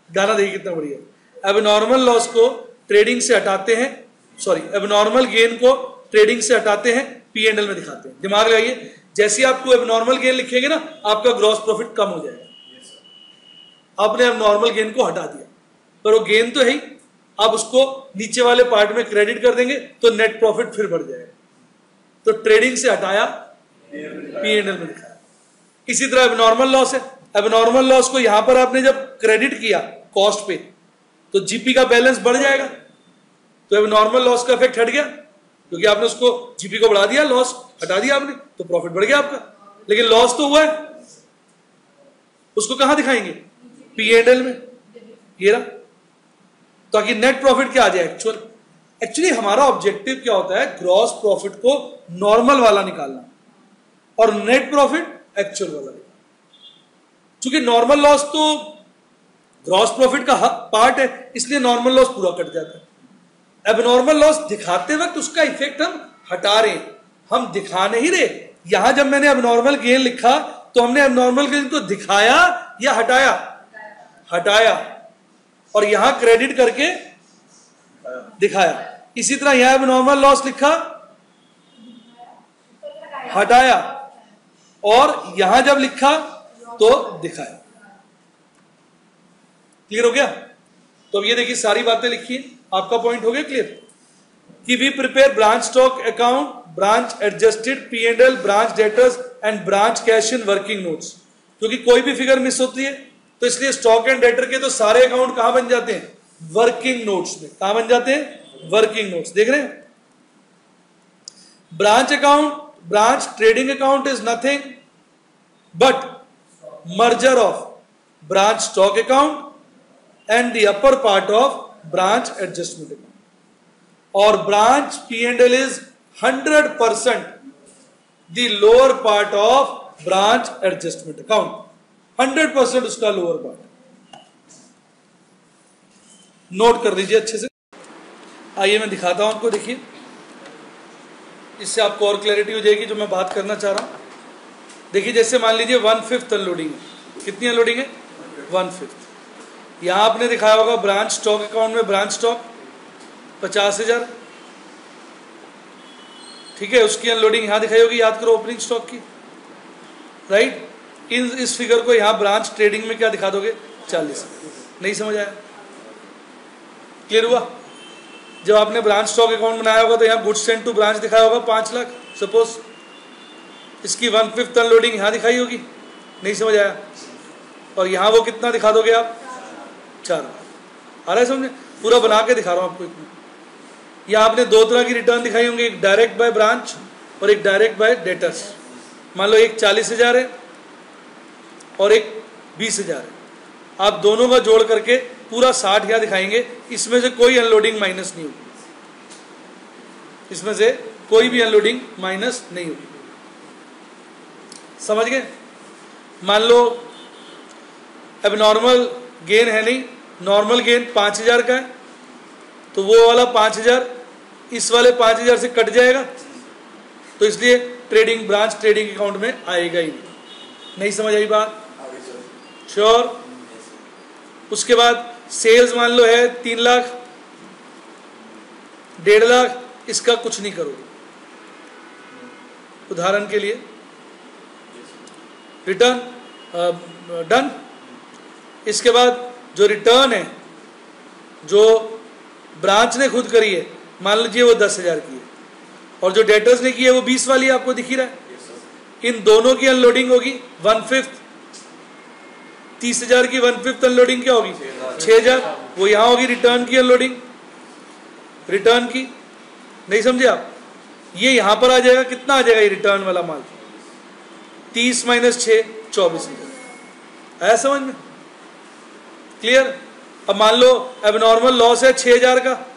गाना देखिए कितना बढ़िया। एबनॉर्मल लॉस को ट्रेडिंग से हटाते हैं, सॉरी, एबनॉर्मल गेन को ट्रेडिंग से हटाते हैं, P&L में दिखाते हैं। दिमाग लगाइए, जैसे आपको एबनॉर्मल गेन लिखेंगे ना, आपका ग्रॉस प्रॉफिट कम हो जाएगा। आपने एबनॉर्मल गेन को हटा दिया, पर वो गेन तो है ही, आप उसको नीचे वाले पार्ट में क्रेडिट कर देंगे तो नेट प्रॉफिट फिर बढ़ जाएगा। तो ट्रेडिंग से हटाया, P&L में दिखाया। इसी तरह एबनॉर्मल लॉस है। एबनॉर्मल लॉस को यहां पर आपने जब क्रेडिट किया कॉस्ट पे, तो जीपी का बैलेंस बढ़ जाएगा। तो एबनॉर्मल लॉस का इफेक्ट हट गया, क्योंकि आपने उसको जीपी को बढ़ा दिया, लॉस हटा दिया आपने, तो प्रॉफिट बढ़ गया आपका। लेकिन लॉस तो हुआ है, उसको कहां दिखाएंगे? P&L में। ये रहा, ताकि नेट प्रॉफिट क्या आ जाए? एक्चुअली हमारा ऑब्जेक्टिव क्या होता है? ग्रॉस प्रॉफिट को नॉर्मल वाला निकालना, और नेट प्रॉफिट एक्चुअल वाला निकालना। क्योंकि नॉर्मल लॉस तो ग्रॉस प्रॉफिट का पार्ट है, इसलिए नॉर्मल लॉस पूरा कट जाता है। एबनॉर्मल लॉस दिखाते वक्त उसका इफेक्ट हम हटा रहे हैं, हम दिखा नहीं रहे। यहां जब मैंने एबनॉर्मल गेन लिखा, तो हमने एबनॉर्मल गेन को दिखाया या हटाया? हटाया। और यहां क्रेडिट करके दिखाया। इसी तरह यहां एबनॉर्मल लॉस लिखा, हटाया, और यहां जब लिखा तो दिखाया। क्लियर हो गया? तो अब ये देखिए सारी बातें लिखी है, आपका पॉइंट हो गया क्लियर कि we prepare branch stock account, branch adjusted P&L, branch debtors and branch cash in working notes. क्योंकि कोई भी फिगर मिस होती है तो इसलिए स्टॉक एंड डेटर के तो सारे अकाउंट कहां बन जाते हैं? वर्किंग नोट्स में। कहां बन जाते हैं? Working notes. देख रहे हैं? Branch account, branch trading account is nothing but merger of branch stock account and the upper part of branch adjustment account. Or branch P&L is 100% the lower part of branch adjustment account. 100% उसका lower part. Note कर लीजिए अच्छे से। आइए मैं दिखाता हूं आपको, देखिए इससे आपको और क्लैरिटी हो जाएगी जो मैं बात करना चाह रहा हूं। देखिए जैसे मान लीजिए 1/5 अनलोडिंग है। कितनी अनलोडिंग है? 1/5। यहां आपने दिखाया होगा ब्रांच स्टॉक अकाउंट में ब्रांच स्टॉक 50,000, ठीक है, उसकी अनलोडिंग यहां दिखाई होगी, याद करो ओपनिंग स्टॉक की, राइट। इस फिगर को यहां ब्रांच ट्रेडिंग में क्या दिखा दोगे? 40। नहीं समझ आया? क्लियर हुआ? जब आपने ब्रांच स्टॉक अकाउंट बनाया होगा तो यहां गुड्स सेंट टू ब्रांच दिखाया होगा 5 लाख सपोज, इसकी 1/5 अनलोडिंग यहां दिखाई होगी। नहीं समझ आया? और यहां वो कितना दिखा दोगे आप? 4 लाख। आ रहा है समझे? पूरा बना के दिखा रहा हूं आपको। यहां आपने दो तरह की रिटर्न दिखाई होंगी, एक डायरेक्ट बाय ब्रांच और एक डायरेक्ट बाय डेटर्स। मान लो एक 40,000 है और एक 20,000 है, आप दोनों का जोड़ करके पूरा 60 यहां दिखाएंगे। इसमें से कोई अनलोडिंग माइनस नहीं होगी, इसमें से कोई भी अनलोडिंग माइनस नहीं होगी। समझ गए? मान लो अब नॉर्मल गेन है नहीं, नॉर्मल गेन 5,000 का है तो वो वाला 5,000 इस वाले 5,000 से कट जाएगा, तो इसलिए ट्रेडिंग ब्रांच ट्रेडिंग अकाउंट में आएगा ही नहीं। समझ आई बात? श्योर? उसके बाद सेल्स मान लो है 3 लाख, 1.5 लाख, इसका कुछ नहीं करोगे। उदाहरण के लिए रिटर्न डन। इसके बाद जो रिटर्न है जो ब्रांच ने खुद करी है, मान लीजिए वो 10,000 की है और जो डेटर्स ने की है वो 20 वाली है, आपको दिख ही रहा है। इन दोनों की अनलोडिंग होगी 1/5। 30,000 की 1/5 अनलोडिंग क्या होगी? 6,000। वो यहां होगी रिटर्न की अनलोडिंग, रिटर्न की। नहीं समझे आप? ये यहां पर आ जाएगा, कितना आ जाएगा ये रिटर्न वाला माल? 30 - 6 24,000। आया समझ में? क्लियर? अब मान लो एबनॉर्मल लॉस है 6,000 का,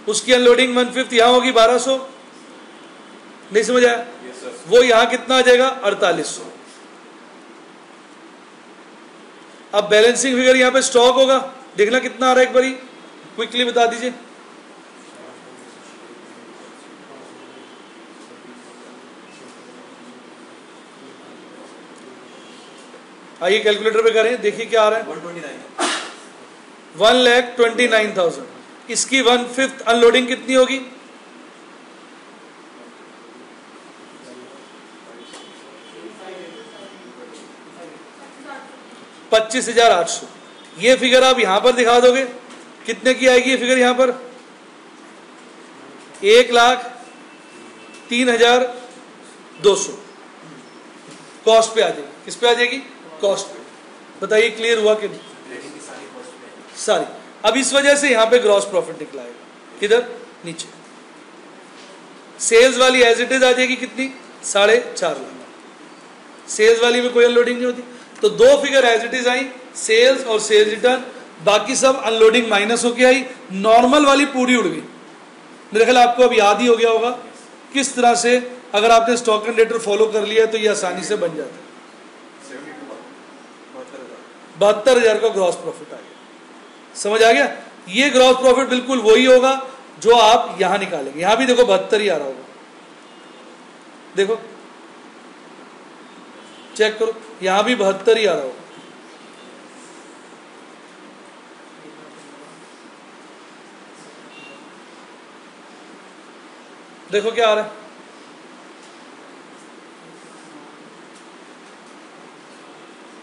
उसकी अनलोडिंग 1/5 यहां होगी 1,200। नहीं समझ आया? वो यहां कितना आ जाएगा? 4,800। अब बैलेंसिंग फिगर यहां पे स्टॉक होगा, देखना कितना आ रहा है एक बारी क्विकली बता दीजिए। आइए कैलकुलेटर पे करें, देखिए क्या आ रहा है। 1,29,000। इसकी 1/5 अनलोडिंग कितनी होगी? 25,800। ये फिगर आप यहां पर दिखा दोगे, कितने की आएगी ये फिगर यहां पर? 1,03,200 कॉस्ट पे आ जाएगी। किस पे आ जाएगी? कॉस्ट पे। बताइए क्लियर हुआ कि नहीं? सारी। अब इस वजह से यहां पे ग्रॉस प्रॉफिट निकलाएगा, किधर? नीचे। सेल्स वाली एज इट इज आ जाएगी कितनी? 4.5 लाख। सेल्स वाली में कोई अनलोडिंग नहीं होती, तो दो फिगर एज इट इज आई, सेल्स और सेल्स रिटर्न। बाकी सब अनलोडिंग माइनस होके आई, नॉर्मल वाली पूरी उड़ गई। मेरे ख्याल आपको अब याद ही हो गया होगा किस तरह से अगर आपने स्टॉक एंड डेटर फॉलो कर लिया तो ये आसानी से बन जाता है। 72,000 का ग्रॉस प्रॉफिट आ गया। समझ आ गया? ये ग्रॉस प्रॉफिट बिल्कुल वही होगा जो आप यहां निकालेंगे। यहां भी देखो 72 ही आ रहा होगा, देखो चेक करो, यहां भी 72 ही आ रहा होगा। देखो क्या आ रहा है,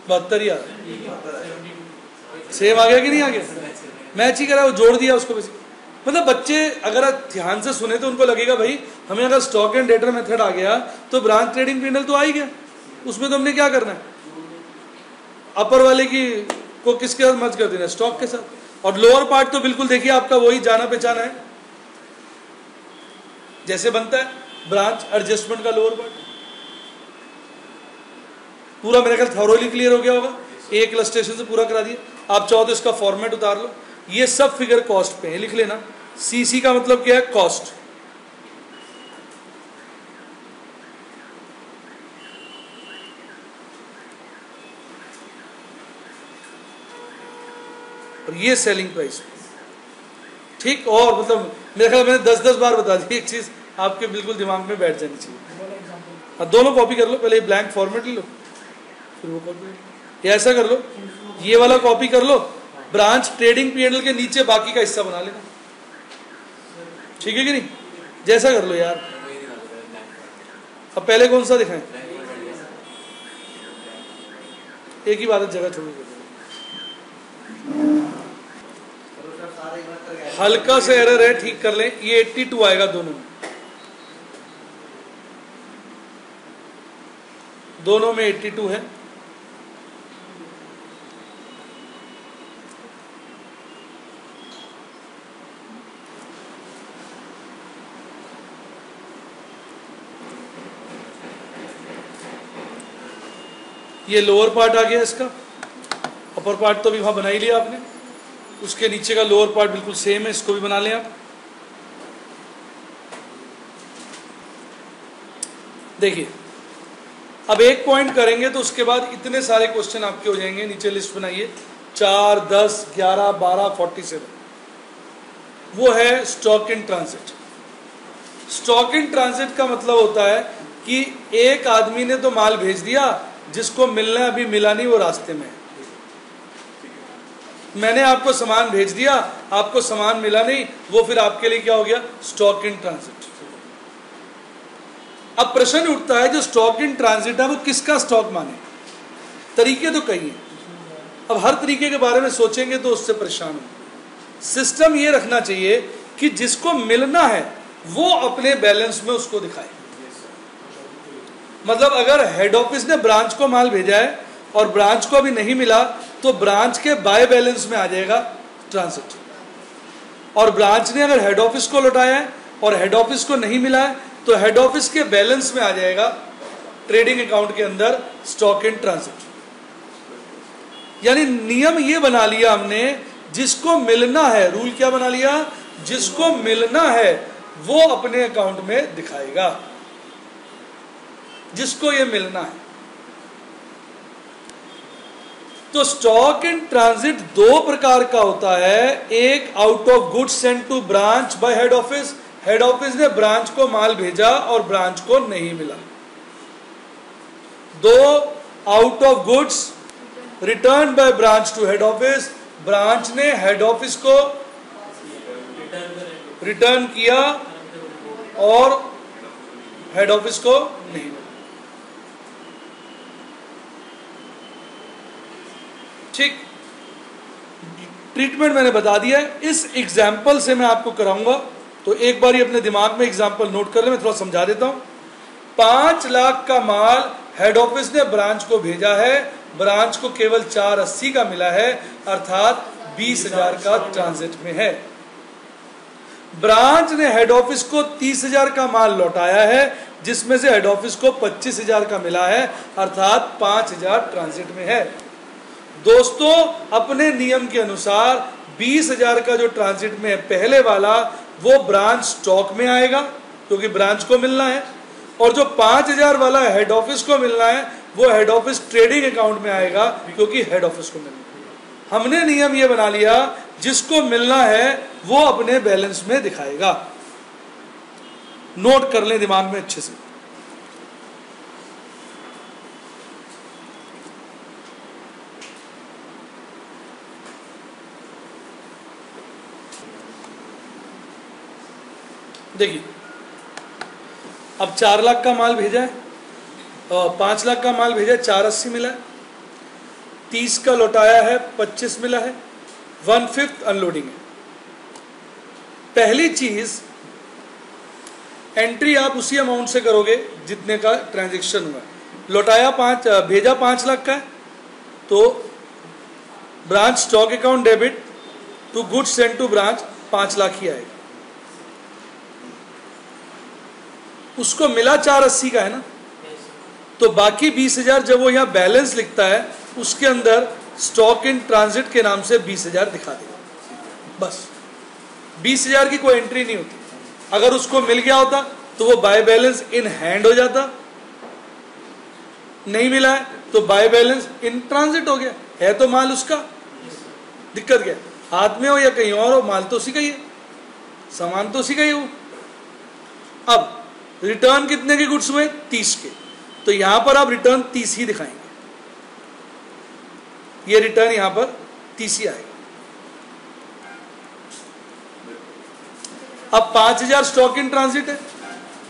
72 ही आ रहा है। सेम आ गया कि नहीं आ गया? मैच ही करा, वो जोड़ दिया उसको बेसिक। मतलब बच्चे अगर आप ध्यान से सुने तो उनको लगेगा भाई हमें अगर स्टॉक एंड डेटर मेथड आ गया तो ब्रांच ट्रेडिंग पी&एल तो आ ही गया, उसमें तो हमने क्या करना है, अपर वाले की को किसके साथ मर्ज कर देना, स्टॉक के साथ। और लोअर पार्ट तो बिल्कुल देखिए आपका वही जाना पहचाना है, जैसे बनता है ब्रांच एडजस्टमेंट का लोअर पार्ट। पूरा मेरे ख्याल थॉरोली क्लियर हो गया होगा, एक इलस्ट्रेशन से पूरा करा दिया। आप चाहो तो इसका फॉर्मेट उतार लो, ये सब फिगर कॉस्ट पे है, लिख लेना। सीसी का मतलब क्या है, कॉस्ट। और ये सेलिंग प्राइस, ठीक। और मतलब मेरे ख्याल मैंने 10-10 बार बता दी, एक चीज आपके बिल्कुल दिमाग में बैठ जानी चाहिए। हाँ, दोनों कॉपी कर लो, पहले ब्लैंक फॉर्मेट ले लो, फिर वो कॉपी, ऐसा कर लो, ये वाला कॉपी कर लो, ब्रांच ट्रेडिंग पी&एल के नीचे बाकी का हिस्सा बना लेना, ठीक है कि नहीं? जैसा कर लो यार। अब पहले कौन सा दिखाएं, एक ही बात है, जगह छोड़। हल्का से एरर है, ठीक कर लें। ये 82 आएगा दोनों में, दोनों में 82 है। ये लोअर पार्ट आ गया इसका, अपर पार्ट तो भी वहां बना ही लिया आपने, उसके नीचे का लोअर पार्ट बिल्कुल सेम है, इसको भी बना लें आप। देखिए अब एक पॉइंट करेंगे तो उसके बाद इतने सारे क्वेश्चन आपके हो जाएंगे। नीचे लिस्ट बनाइए, 4, 10, 11, 12, 47। वो है stock in transit. Stock in transit का मतलब होता है कि एक आदमी ने तो माल भेज दिया, जिसको मिलना है अभी मिला नहीं, वो रास्ते में है। मैंने आपको सामान भेज दिया, आपको सामान मिला नहीं, वो फिर आपके लिए क्या हो गया, स्टॉक इन ट्रांजिट। अब प्रश्न उठता है जो स्टॉक इन ट्रांजिट है वो किसका स्टॉक माने? तरीके तो कई हैं, अब हर तरीके के बारे में सोचेंगे तो उससे परेशान हो। सिस्टम ये रखना चाहिए कि जिसको मिलना है वो अपने बैलेंस में उसको दिखाए। मतलब अगर हेड ऑफिस ने ब्रांच को माल भेजा है और ब्रांच को अभी नहीं मिला तो ब्रांच के बाय बैलेंस में आ जाएगा ट्रांजिट, और ब्रांच ने अगर हेड ऑफिस को लौटाया है और हेड ऑफिस को नहीं मिला है तो हेड ऑफिस के बैलेंस में आ जाएगा ट्रेडिंग अकाउंट के अंदर स्टॉक इन ट्रांजिट। यानी नियम ये बना लिया हमने, जिसको मिलना है, रूल क्या बना लिया, जिसको मिलना है वो अपने अकाउंट में दिखाएगा, जिसको ये मिलना है। तो स्टॉक इन ट्रांजिट दो प्रकार का होता है, एक out of goods sent to branch by head office, head office ने ब्रांच को माल भेजा और ब्रांच को नहीं मिला। दो out of goods return by branch to head office, branch ने हेड ऑफिस को रिटर्न किया और हेड ऑफिस को नहीं मिला। ठीक, ट्रीटमेंट मैंने बता दिया है। इस एग्जाम्पल से मैं आपको कराऊंगा, तो एक बार ही अपने दिमाग में एग्जाम्पल नोट कर ले, मैं थोड़ा समझा देता हूं। 5 लाख का माल हेड ऑफिस ने ब्रांच को भेजा है, ब्रांच को केवल 480 का मिला है, अर्थात 20,000 का ट्रांजिट में है। ब्रांच ने हेड ऑफिस को 30,000 का माल लौटाया है, जिसमें से हेड ऑफिस को 25,000 का मिला है, अर्थात 5,000 ट्रांजिट में है। दोस्तों अपने नियम के अनुसार 20,000 का जो ट्रांजिट में है पहले वाला, वो ब्रांच स्टॉक में आएगा क्योंकि ब्रांच को मिलना है, और जो 5,000 वाला हेड ऑफिस को मिलना है वो हेड ऑफिस ट्रेडिंग अकाउंट में आएगा क्योंकि हेड ऑफिस को मिलना है। हमने नियम ये बना लिया, जिसको मिलना है वो अपने बैलेंस में दिखाएगा। नोट कर लें दिमाग में अच्छे से। देखिए अब 4 लाख का माल भेजा है, 5 लाख का माल भेजा है, 480 मिला है। 30 का लौटाया है, 25 मिला है, 1/5 अनलोडिंग है। पहली चीज, एंट्री आप उसी अमाउंट से करोगे जितने का ट्रांजैक्शन हुआ है। लौटाया भेजा 5 लाख का है, तो branch stock account debit to goods send to branch 5 lakh ही आएगा। उसको मिला 480 का है ना, तो बाकी 20,000 जब वो यहाँ बैलेंस लिखता है उसके अंदर स्टॉक इन ट्रांजिट के नाम से 20,000 दिखा देगा। बस 20,000 की कोई एंट्री नहीं होती। अगर उसको मिल गया होता तो वो बाय बैलेंस इन हैंड हो जाता, नहीं मिला है तो बाय बैलेंस इन ट्रांजिट हो गया। है तो माल उसका, दिक्कत क्या, हाथ में हो या कहीं और हो, माल तो उसी का ही है, सामान तो उसी का ही हो। अब रिटर्न कितने के गुड्स हुए? 30 के, तो यहां पर आप रिटर्न 30 ही दिखाएंगे, ये रिटर्न यहां पर 30 ही आएगा। अब 5,000 स्टॉक इन ट्रांजिट है,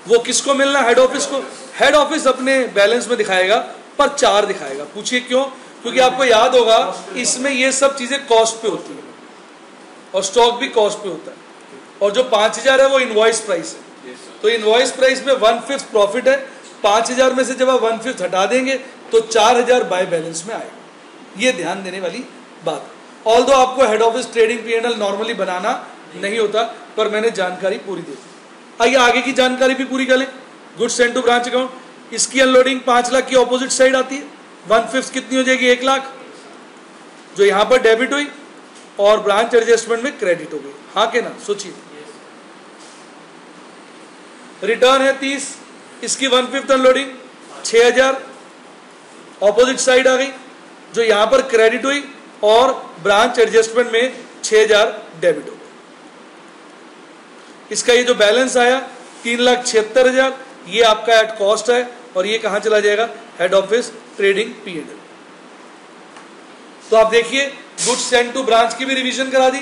वो किसको मिलना है? हेड ऑफिस को। हेड ऑफिस अपने बैलेंस में दिखाएगा पर 4 दिखाएगा। पूछिए क्यों? क्योंकि आपको याद होगा इसमें ये सब चीजें कॉस्ट पे होती है और स्टॉक भी कॉस्ट पे होता है, और जो 5,000 है वो इनवॉइस प्राइस है। तो इनवॉइस प्राइस में 1/5 प्रॉफिट है। 5,000 में से जब आप 1/5 हटा देंगे तो 4,000 बाय बैलेंस में आएगा। ये ध्यान देने वाली बात। ऑल्दो आपको head office trading P&L normally बनाना नहीं होता, पर मैंने जानकारी पूरी दे दी। आइए आगे की जानकारी भी पूरी कर लें। Goods send to branch account, इसकी अनलोडिंग 5 लाख की ऑपोजिट साइड आती है। 1/5 कितनी हो जाएगी? 1 लाख, जो यहां पर डेबिट हुई और ब्रांच एडजस्टमेंट में क्रेडिट हो गई। हाँ के ना? सोचिए, रिटर्न है 30, इसकी 1/5 अनलोडिंग 6,000 ऑपोजिट साइड आ गई, जो यहां पर क्रेडिट हुई और ब्रांच एडजस्टमेंट में 6,000 डेबिट हो गई। इसका ये जो बैलेंस आया 3,76,000, ये आपका एट कॉस्ट है और ये कहां चला जाएगा? Head office trading P&L। तो आप देखिए गुड्स सेंड टू ब्रांच की भी रिवीजन करा दी,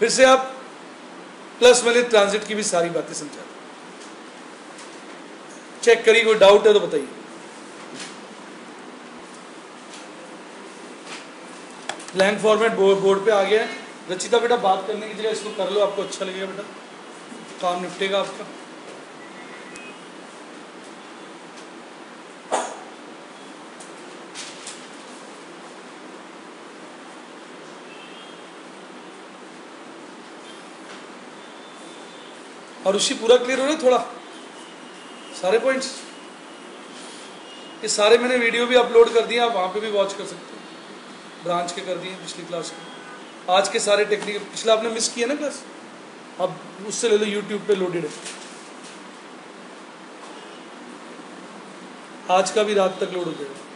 फिर से आप प्लस माइनस ट्रांजिट की भी सारी बातें समझा। चेक करिए, कोई डाउट है तो बताइए। ब्लैंक फॉर्मेट बोर्ड पे आ गया है। रचिता बेटा बात करने की जगह इसको कर लो, आपको अच्छा लगेगा बेटा, काम निपटेगा आपका। और उसी पूरा क्लियर हो रहा है थोड़ा, सारे पॉइंट्स। ये सारे मैंने वीडियो भी अपलोड कर दिए, आप वहां पे भी वॉच कर सकते हैं। ब्रांच के कर दिए पिछली क्लास के, आज के सारे टेक्निक। पिछला आपने मिस किया ना क्लास, अब उससे ले लो, यूट्यूब पे लोडेड है। आज का भी रात तक लोड हो जाएगा।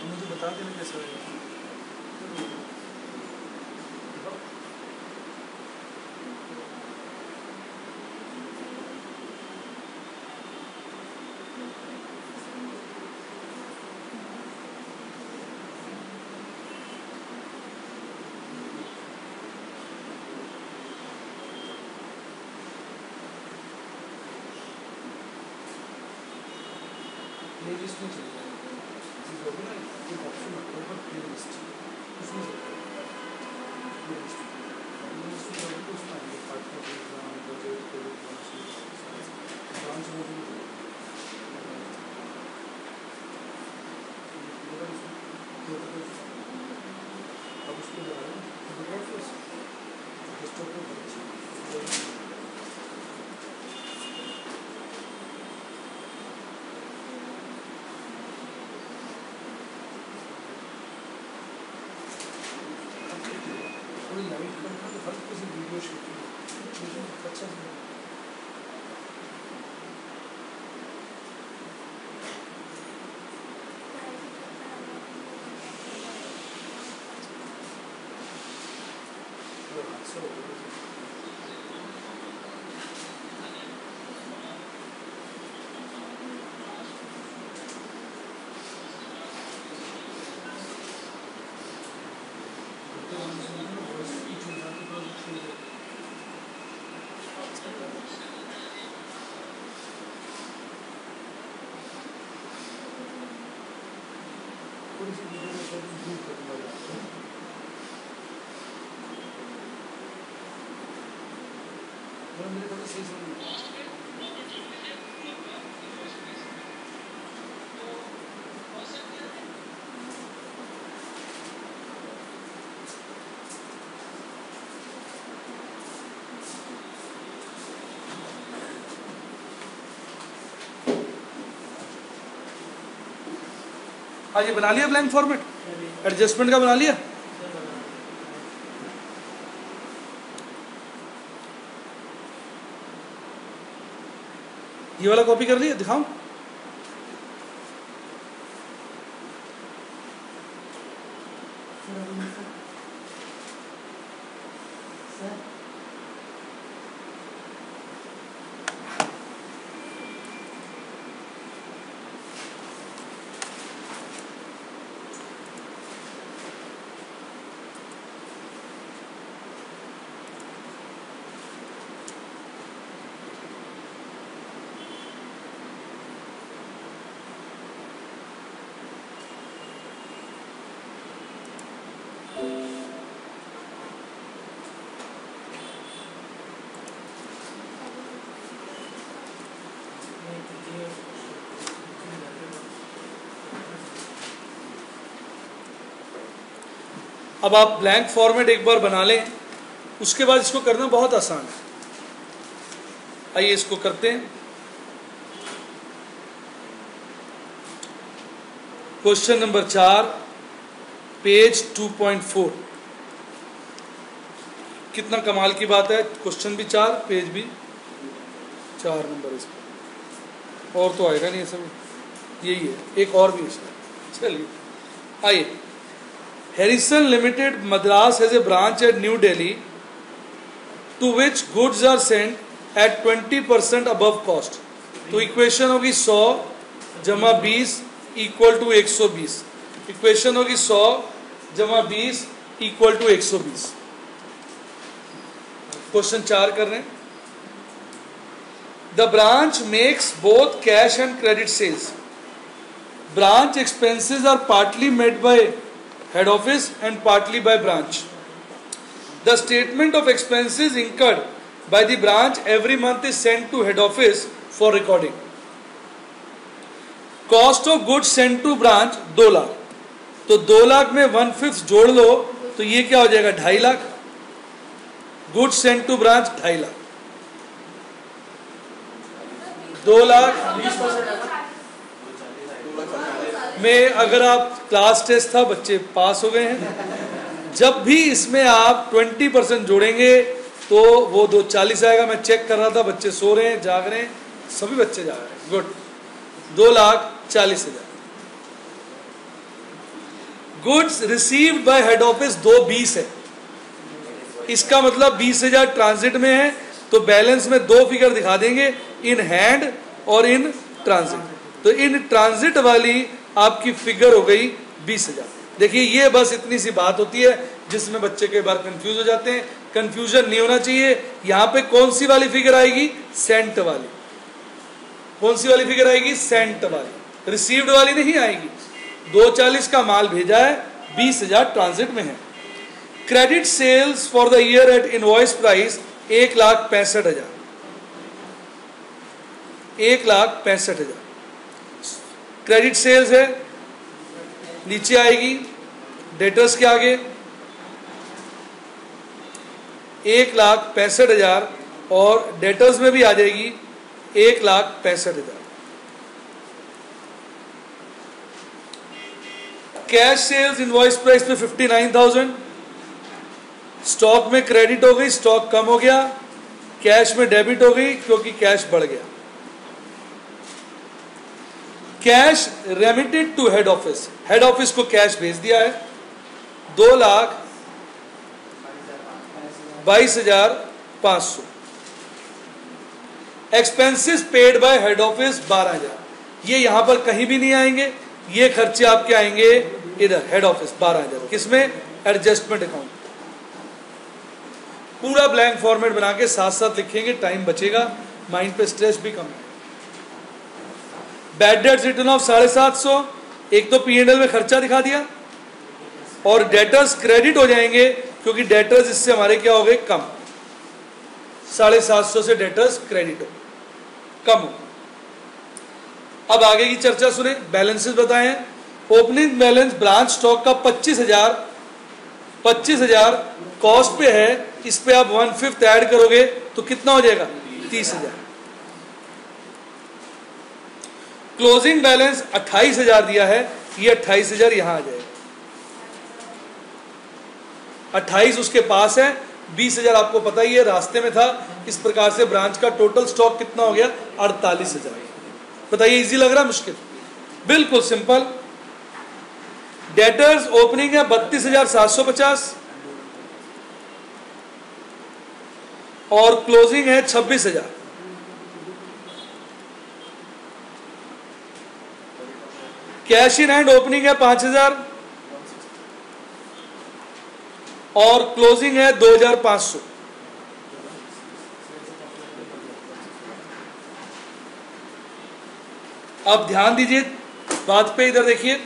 मुझे बता देना कैसा रहेगा। प्लेलिस्ट में चले जाएंगे, चीज़ होगी ना, एक ऑप्शन होता है प्लेलिस्ट, उसमें प्लेलिस्ट में जाओगे तो उसमें आएंगे पार्टनर एग्जाम, बजट, ब्रांच में भी अब उसको थोड़ी लाइट करना तो हर किसी वीडियो शूट लेकिन अच्छा से हाँ ये बना लिया ब्लैंक फॉर्मेट, एडजस्टमेंट का बना लिया। ये वाला कॉपी कर लिया, दिखाऊं? अब आप ब्लैंक फॉर्मेट एक बार बना लें, उसके बाद इसको करना बहुत आसान है। आइए इसको करते हैं। Question number 4 page 2.4। कितना कमाल की बात है, क्वेश्चन भी 4 पेज भी 4 नंबर इसका, और तो आएगा नहीं इसमें, यही है, एक और भी इसका। चलिए आइए। Harrison Limited Madras has a branch at New Delhi to which goods are sent at 20% above cost. तो इक्वेशन होगी 100 जमा 20 इक्वल टू 120। इक्वेशन होगी 100 जमा 20 इक्वल टू 120। क्वेश्चन 4 कर रहे हैं। The branch makes both cash and credit sales. Branch expenses are partly made by head office and partly by branch. The statement of expenses incurred by the branch every month is sent to head office for recording. Cost of goods sent to branch 2 lakh, तो 2 लाख में 1/5 जोड़ लो तो ये क्या हो जाएगा 2.5 lakh. Goods sent to branch 2.5 lakh, 2 lakh में अगर आप क्लास टेस्ट था बच्चे पास हो गए हैं। जब भी इसमें आप 20% जोड़ेंगे तो वो 240 आएगा। मैं चेक कर रहा था, बच्चे सो रहे हैं, जाग रहे हैं, सभी बच्चे जाग रहे हैं। Good, 2,40,000। Goods received by head office 220 है, इसका मतलब 20,000 ट्रांजिट में है, तो बैलेंस में 2 फिगर दिखा देंगे, इन हैंड और इन ट्रांजिट। तो इन ट्रांजिट वाली आपकी फिगर हो गई 20,000। देखिए ये बस इतनी सी बात होती है जिसमें बच्चे कई बार कंफ्यूज हो जाते हैं। कंफ्यूजन नहीं होना चाहिए। यहां पे कौन सी वाली फिगर आएगी, सेंट वाली। कौन सी वाली फिगर आएगी, सेंट वाली। रिसीव्ड वाली नहीं आएगी। 240 का माल भेजा है, 20,000 ट्रांजिट में है। Credit sales for the year at invoice price 1,65,000, 1,65,000 credit sales है। नीचे आएगी डेटर्स के आगे 1,65,000 और डेटर्स में भी आ जाएगी 1,65,000। कैश सेल्स इनवॉइस प्राइस पे 59,000। स्टॉक में क्रेडिट हो गई, स्टॉक कम हो गया। कैश में डेबिट हो गई क्योंकि कैश बढ़ गया। Cash remitted to head office, head office को कैश भेज दिया है 2,22,500। Expenses paid by head office 12,000, ये यहां पर कहीं भी नहीं आएंगे, ये खर्चे आपके आएंगे इधर हेड ऑफिस 12,000। किसमें? Adjustment account. पूरा ब्लैंक फॉर्मेट बना के साथ साथ लिखेंगे, टाइम बचेगा, माइंड पे स्ट्रेस भी कम है। बैड डेट्स रिटर्न ऑफ 750, एक तो P&L में खर्चा दिखा दिया और डेटर्स क्रेडिट हो जाएंगे क्योंकि डेटर्स इससे हमारे क्या हो गए? कम। 750 से डेटर्स क्रेडिट हो कम हो। अब आगे की चर्चा सुने, बैलेंसेस बताएं। ओपनिंग बैलेंस ब्रांच स्टॉक का 25,000 कॉस्ट पे है, इस पे आप 1/5 ऐड करोगे तो कितना हो जाएगा? 30,000। क्लोजिंग बैलेंस 28,000 दिया है, ये 28,000 यहां आ जाएगा। 28 उसके पास है, 20,000 आपको पता ही है रास्ते में था। इस प्रकार से ब्रांच का टोटल स्टॉक कितना हो गया? 48,000। बताइए इजी लग रहा है मुश्किल? बिल्कुल सिंपल। डेटर्स ओपनिंग है 32,750 और क्लोजिंग है 26,000। कैश इन हैंड ओपनिंग है 5,000 और क्लोजिंग है 2,500। अब ध्यान दीजिए बात पे, इधर देखिए।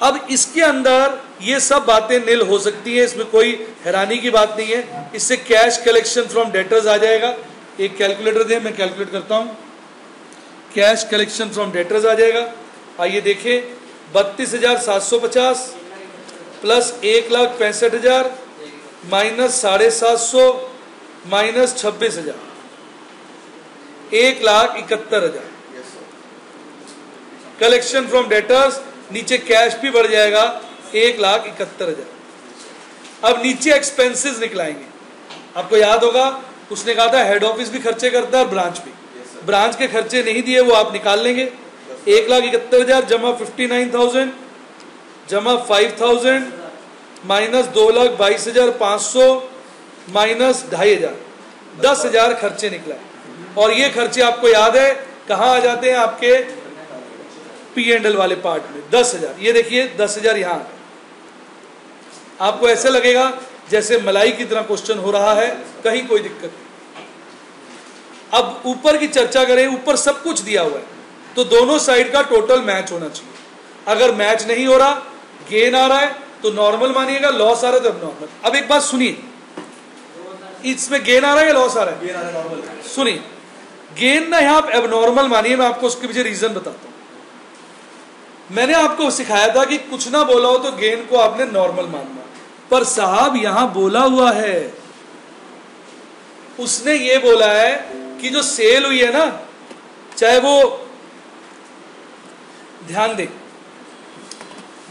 अब इसके अंदर ये सब बातें निल हो सकती है, इसमें कोई हैरानी की बात नहीं है। इससे कैश कलेक्शन फ्रॉम डेटर्स आ जाएगा। एक कैलकुलेटर दे, मैं कैलकुलेट करता हूं। कैश कलेक्शन फ्रॉम डेटर्स आ जाएगा। आइए देखिए, 32,750 plus 1,65,000 minus 750 minus 26,000, 1,71,000 collection from debtors. नीचे कैश भी बढ़ जाएगा 1,71,000। अब नीचे एक्सपेंसेस निकलाएंगे। आपको याद होगा उसने कहा था हेड ऑफिस भी खर्चे करता है और ब्रांच भी। ब्रांच के खर्चे नहीं दिए वो आप निकाल लेंगे। 1,71,000 जमा 59,000 जमा 5,000 माइनस 2,22,500 माइनस 2,500, 10,000 खर्चे निकला है। और ये खर्चे आपको याद है कहां आ जाते हैं? आपके P&L वाले पार्ट में 10,000। ये देखिए 10,000 यहां। आपको ऐसे लगेगा जैसे मलाई की तरह क्वेश्चन हो रहा है, कहीं कोई दिक्कत नहीं। अब ऊपर की चर्चा करें, ऊपर सब कुछ दिया हुआ है तो दोनों साइड का टोटल मैच होना चाहिए। अगर मैच नहीं हो रहा, गेन आ रहा है तो नॉर्मल मानिएगा, लॉस आ रहा है तो एबनॉर्मल। अब एक बात सुनिए, इसमें गेन आ रहा है या लॉस आ रहा है? सुनिए, गेन ना यहां आप एबनॉर्मल मानिए, मैं आपको उसके पीछे रीजन बताता हूं। मैंने आपको सिखाया था कि कुछ ना बोला हो तो गेन को आपने नॉर्मल मानना, पर साहब यहां बोला हुआ है, उसने ये बोला है कि जो सेल हुई है ना, चाहे वो, ध्यान दे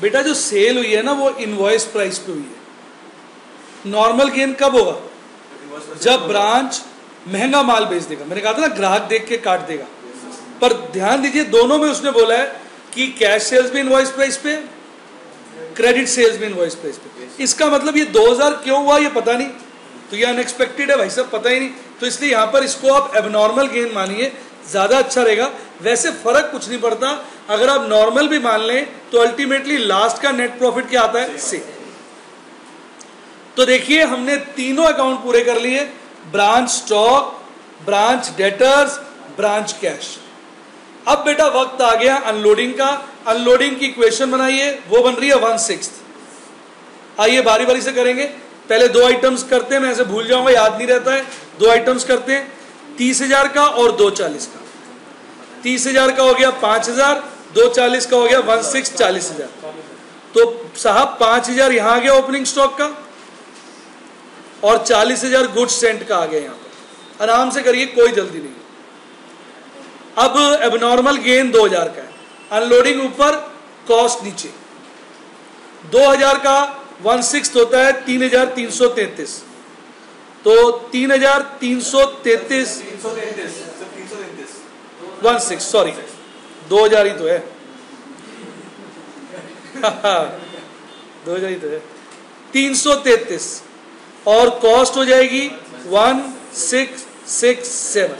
बेटा, जो सेल हुई है ना वो इनवॉइस प्राइस पे हुई है। नॉर्मल गेन कब होगा? जब ब्रांच महंगा माल बेच देगा। मैंने कहा था ना ग्राहक देख के काट देगा। पर ध्यान दीजिए दोनों में उसने बोला है कि कैश सेल्स भी इनवॉइस प्राइस पे, क्रेडिट सेल्स भी इनवॉइस प्राइस पे। इसका मतलब ये 2,000 क्यों हुआ ये पता नहीं, तो ये अनएक्सपेक्टेड है भाई साहब, पता ही नहीं। तो इसलिए यहां पर इसको आप एबनॉर्मल गेन मानिए, ज्यादा अच्छा रहेगा। वैसे फर्क कुछ नहीं पड़ता, अगर आप नॉर्मल भी मान लें तो अल्टीमेटली लास्ट का नेट प्रॉफिट क्या आता है? से। तो देखिए हमने तीनों अकाउंट पूरे कर लिए, branch stock, branch debtors, branch cash. अब बेटा वक्त आ गया अनलोडिंग का। अनलोडिंग की इक्वेशन बनाइए, वो बन रही है 1/6। आइए बारी बारी से करेंगे। पहले दो आइटम्स करते हैं, मैं ऐसे भूल जाऊंगा, याद नहीं रहता है। दो आइटम्स करते हैं, 30,000 का और 240 का। 30,000 का हो गया 5,000, 240 का हो गया 1/6, 40,000। तो साहब 5,000 यहां आ गया ओपनिंग स्टॉक का और 40,000 गुड्स सेंट का आ गया यहां पर। आराम से करिए, कोई जल्दी नहीं। अब एबनॉर्मल गेन 2,000 का है, अनलोडिंग ऊपर, कॉस्ट नीचे। 2,000 का 1/6 होता है 3,333, तो 3,333 1/6, सॉरी 2,000 ही तो है 2,000 ही तो है, 333 और कॉस्ट हो जाएगी 1,667,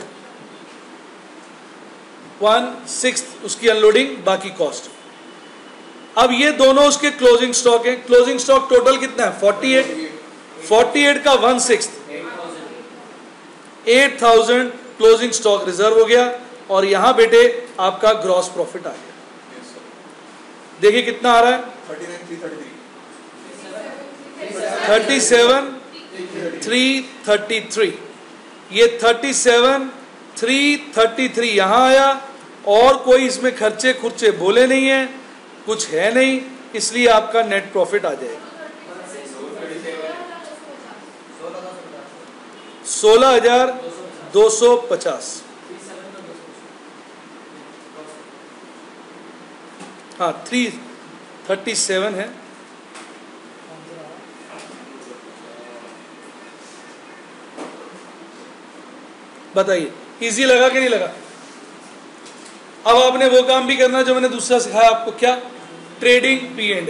1/6 उसकी अनलोडिंग, बाकी कॉस्ट। अब ये दोनों उसके क्लोजिंग स्टॉक है। क्लोजिंग स्टॉक टोटल कितना है 48 का 1/6 8,000 क्लोजिंग स्टॉक रिजर्व हो गया और यहां बेटे आपका ग्रॉस प्रॉफिट आ गया। देखिए कितना आ रहा है 37,333, ये 37,333 यहां आया और कोई इसमें खर्चे खुर्चे बोले नहीं है, कुछ है नहीं, इसलिए आपका नेट प्रॉफिट आ जाएगा 16,250। हाँ 337 है। बताइए इजी लगा कि नहीं लगा? अब आपने वो काम भी करना जो मैंने दूसरा सिखाया आपको, क्या? Trading P&L।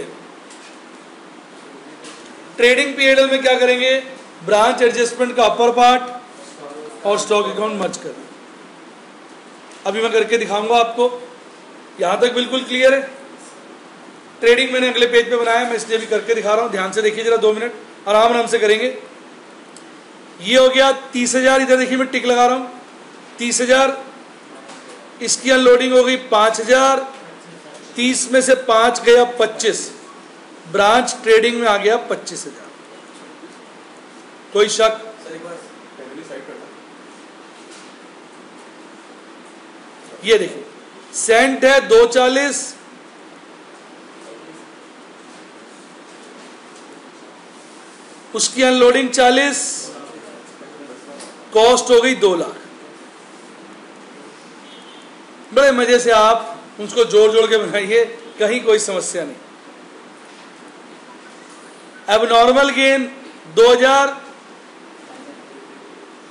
ट्रेडिंग P&L में क्या करेंगे? ब्रांच एडजस्टमेंट का अपर पार्ट और स्टॉक अकाउंट मर्ज कर। अभी मैं करके दिखाऊंगा आपको, यहां तक बिल्कुल क्लियर है। ट्रेडिंग मैंने अगले पेज पे बनाया, मैं इसलिए भी करके दिखा रहा हूं, ध्यान से देखिए जरा, 2 मिनट आराम से करेंगे। ये हो गया 30,000, इधर देखिए मैं टिक लगा रहा हूं 30,000, इसकी अनलोडिंग हो गई 5,000, 30 में से 5 गया 25, ब्रांच ट्रेडिंग में आ गया 25,000। कोई शक? ये देखिए सेंट है 240, उसकी अनलोडिंग 40, कॉस्ट हो गई 2 लाख। बड़े मजे से आप उसको जोड़ जोड़ के बनाइए, कहीं कोई समस्या नहीं। एबनॉर्मल गेन 2,000,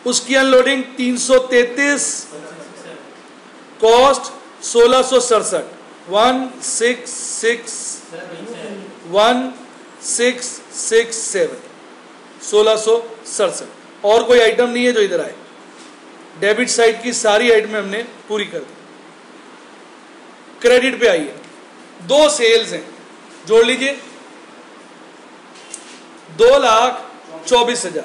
उसकी अनलोडिंग 333, कॉस्ट 1667, 1667, 1667। और कोई आइटम नहीं है जो इधर आए। डेबिट साइड की सारी आइटमें हमने पूरी कर दी। क्रेडिट पे आइए, 2 सेल्स हैं, जोड़ लीजिए 2,24,000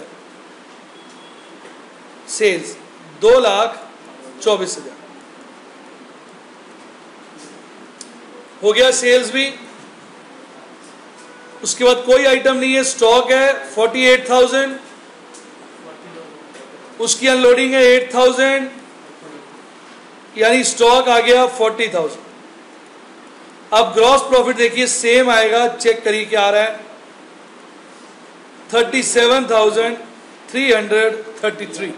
सेल्स, 2,24,000 हो गया सेल्स भी। उसके बाद कोई आइटम नहीं है, स्टॉक है 48,000, उसकी अनलोडिंग है 8,000, यानी स्टॉक आ गया 40,000। अब ग्रॉस प्रॉफिट देखिए सेम आएगा, चेक करिए क्या आ रहा है 37,333।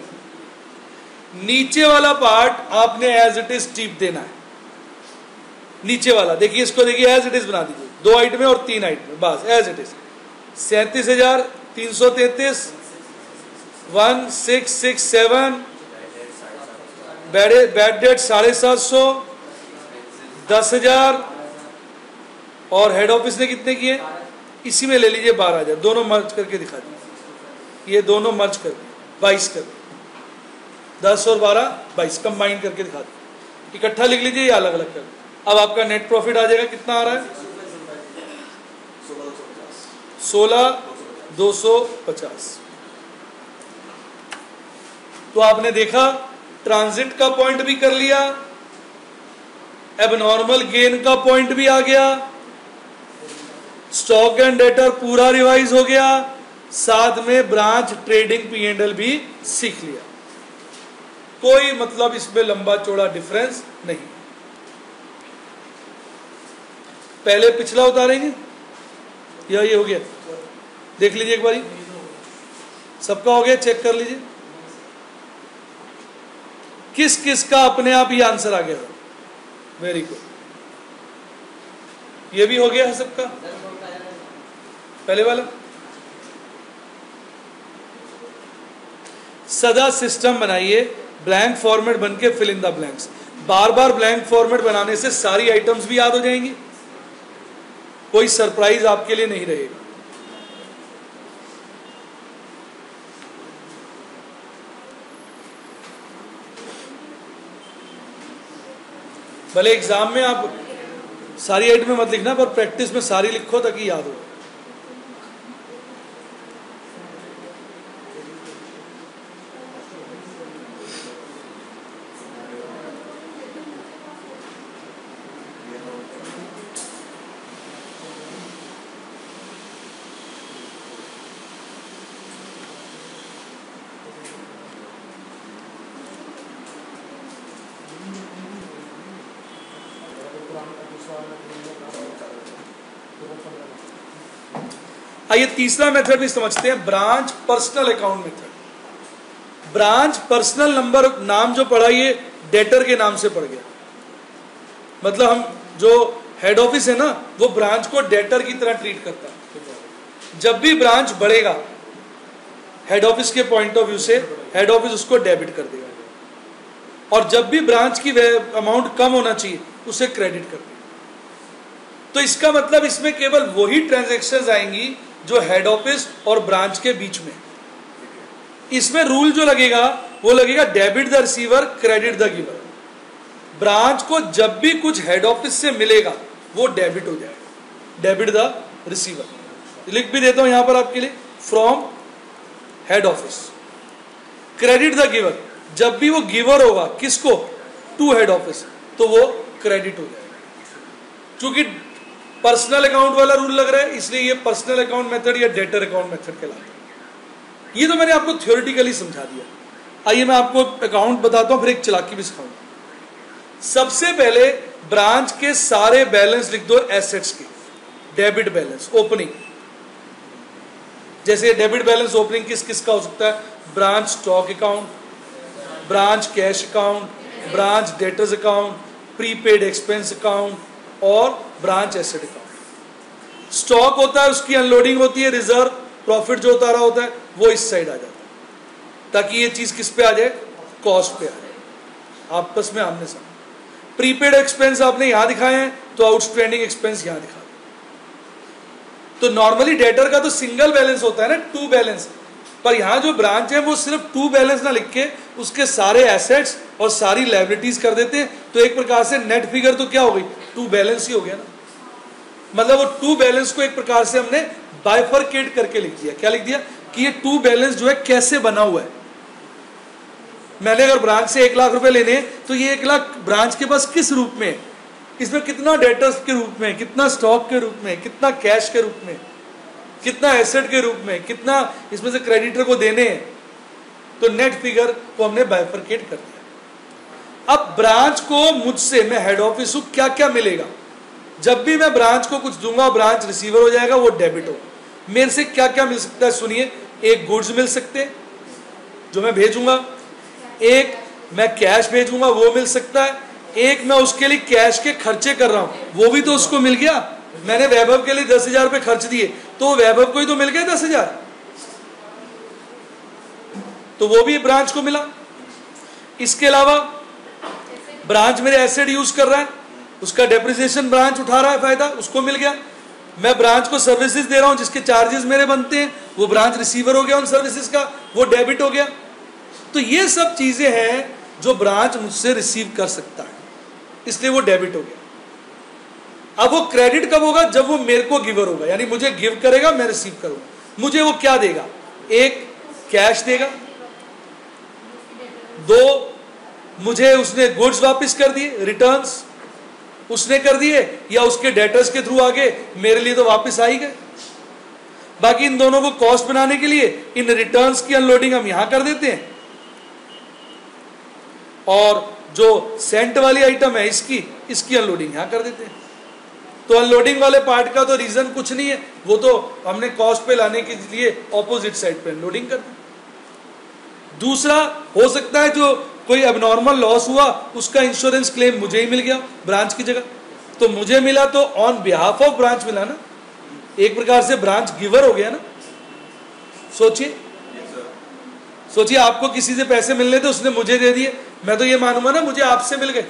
नीचे वाला पार्ट आपने एज इट इज टिप देना है। नीचे वाला देखिए, इसको देखिए एज इट इज बना दीजिए, 2 आइटमें और 3 आइटमें, बस as it is. 37,333, 1667, bad debt 750, 10,000 और हेड ऑफिस ने कितने किए? इसी में ले लीजिए 12,000, दोनों मर्ज करके दिखा दिए, ये दोनों मर्ज कर 22 कर, 10 और 12 22 कंबाइन करके दिखा दिए। इकट्ठा लिख लीजिए या अलग अलग कर। अब आपका नेट प्रॉफिट आ जाएगा, कितना आ रहा है 16,250। तो आपने देखा ट्रांजिट का पॉइंट भी कर लिया, एबनॉर्मल गेन का पॉइंट भी आ गया, स्टॉक एंड डेटर पूरा रिवाइज हो गया, साथ में ब्रांच ट्रेडिंग P&L भी सीख लिया। कोई मतलब इसमें लंबा चौड़ा डिफरेंस नहीं। पहले पिछला उतारेंगे या ये हो गया, देख लीजिए एक बारी, सबका हो गया, चेक कर लीजिए किस किस का अपने आप ही आंसर आ गया। वेरी गुड, ये भी हो गया है सबका, पहले वाला। सदा सिस्टम बनाइए, ब्लैंक फॉर्मेट बन के फिल इन द ब्लैंक्स। बार बार ब्लैंक फॉर्मेट बनाने से सारी आइटम्स भी याद हो जाएंगी, कोई सरप्राइज आपके लिए नहीं रहेगा। भले एग्जाम में आप सारी आइटमें मत लिखना, पर प्रैक्टिस में सारी लिखो ताकि याद हो। आइए तीसरा मेथड भी समझते हैं, branch personal account method. Branch personal number नाम जो पढ़ा ये डेटर के नाम से पड़ गया, मतलब हम जो हेड ऑफिस है ना वो ब्रांच को डेटर की तरह ट्रीट करता है। जब भी ब्रांच बढ़ेगा हेड ऑफिस के पॉइंट ऑफ व्यू से, हेड ऑफिस उसको डेबिट कर देगा, और जब भी ब्रांच की अमाउंट कम होना चाहिए उसे क्रेडिट कर देगा। तो इसका मतलब इसमें केवल वही ट्रांजैक्शंस आएंगी जो हेड ऑफिस और ब्रांच के बीच में। इसमें रूल जो लगेगा वो लगेगा debit the receiver, credit the giver. Branch को जब भी कुछ हेड ऑफिस से मिलेगा वो डेबिट हो जाएगा, डेबिट द रिसीवर। लिख भी देता हूं यहां पर आपके लिए, from head office. Credit the giver, जब भी वो गिवर होगा किसको, टू हेड ऑफिस, तो वो क्रेडिट हो जाएगा। क्योंकि पर्सनल अकाउंट वाला रूल लग रहा है इसलिए ये पर्सनल अकाउंट मेथड या डेटर अकाउंट मेथड कहलाता है। ये तो मैंने आपको थ्योरेटिकली समझा दिया। आइए मैं आपको अकाउंट बताता हूं, फिर एक चालाकी भी सिखाऊंगा। सबसे पहले ब्रांच के सारे बैलेंस लिख दो एसेट्स के, डेबिट बैलेंस ओपनिंग। जैसे डेबिट बैलेंस ओपनिंग किस किस का हो सकता है, branch stock account, branch cash account, branch debtors account, prepaid expense account और ब्रांच एसेट अकाउंट। स्टॉक होता है उसकी अनलोडिंग होती है, रिजर्व प्रॉफिट जो उतारा होता है वो इस साइड आ जाता है, ताकि ये चीज किस पे आ जाए, कॉस्ट पे आ जाए, आपस में आमने सामने। प्रीपेड एक्सपेंस आपने यहां दिखाए हैं तो आउटस्टैंडिंग एक्सपेंस यहां दिखा। तो नॉर्मली डेटर का तो सिंगल बैलेंस होता है ना, टू बैलेंस, पर यहां जो ब्रांच है वो सिर्फ टू बैलेंस ना लिख के उसके सारे एसेट्स और सारी लायबिलिटीज कर देते हैं। तो एक प्रकार से नेट फिगर तो क्या हो गई, टू बैलेंस ही हो गया ना। मतलब वो टू बैलेंस को एक प्रकार से हमने बाइफरकेट करके लिख दिया। क्या लिख दिया कि ये टू बैलेंस जो है कैसे बना हुआ है। मैंने अगर ब्रांच से 1 लाख रुपए लेने तो ये 1 लाख ब्रांच के पास किस रूप में, इसमें कितना डेटर्स के रूप में, कितना स्टॉक के रूप में, कितना कैश के रूप में, कितना एसेट के रूप में, कितना इसमें से क्रेडिटर को देने हैं। तो नेट फिगर को हमने बाइफरकेट कर दिया। अब ब्रांच को मुझसे, मैं हेड ऑफिस हूं, क्या क्या मिलेगा। जब भी मैं ब्रांच को कुछ दूंगा ब्रांच रिसीवर हो जाएगा, वो डेबिट होगा। मेरे से क्या क्या मिल सकता है सुनिए, एक गुड्स मिल सकते हैं जो मैं भेजूंगा, एक मैं कैश भेजूंगा वो मिल सकता है, एक मैं उसके लिए कैश के खर्चे कर रहा हूं वो भी तो उसको मिल गया। मैंने वैभव के लिए 10,000 रुपए खर्च दिए तो वैभव को ही तो मिल गए 10,000, तो वो भी ब्रांच को मिला। इसके अलावा ब्रांच मेरे एसेट यूज कर रहा है, उसका डेप्रिसिएशन ब्रांच उठा रहा है, फायदा उसको मिल गया। मैं ब्रांच को सर्विसेज दे रहा हूं जिसके चार्जेस मेरे बनते हैं, वो ब्रांच रिसीवर हो गया उन सर्विसेज का, वो डेबिट हो गया। तो ये सब चीजें हैं जो ब्रांच मुझसे रिसीव कर सकता है, इसलिए वो डेबिट हो गया। अब वो क्रेडिट कब होगा, जब वो मेरे को गिवर होगा, यानी मुझे गिव करेगा, मैं रिसीव करूंगा। मुझे वो क्या देगा, एक कैश देगा, दो मुझे उसने गुड्स वापस कर दिए, रिटर्न्स, उसने कर दिए या उसके डेटर्स के थ्रू आ गए, मेरे लिए तो वापस आ ही गए। बाकी इन दोनों को कॉस्ट बनाने के लिए इन रिटर्न्स की अनलोडिंग हम यहां कर देते हैं, और जो सेंट वाली आइटम है इसकी अनलोडिंग यहां कर देते हैं। तो अनलोडिंग वाले पार्ट का तो रीजन कुछ नहीं है, वो तो हमने कॉस्ट पे लाने के लिए ऑपोजिट साइड पे अनलोडिंग कर दी। दूसरा हो सकता है जो कोई एबनॉर्मल लॉस हुआ उसका इंश्योरेंस क्लेम मुझे ही मिल गया ब्रांच की जगह, तो मुझे मिला तो ऑन बिहाफ ऑफ ब्रांच मिला ना, एक प्रकार से ब्रांच गिवर हो गया ना। सोचिए आपको किसी से पैसे मिलने थे, उसने मुझे दे दिए, मैं तो ये मानूंगा ना मुझे आपसे मिल गए।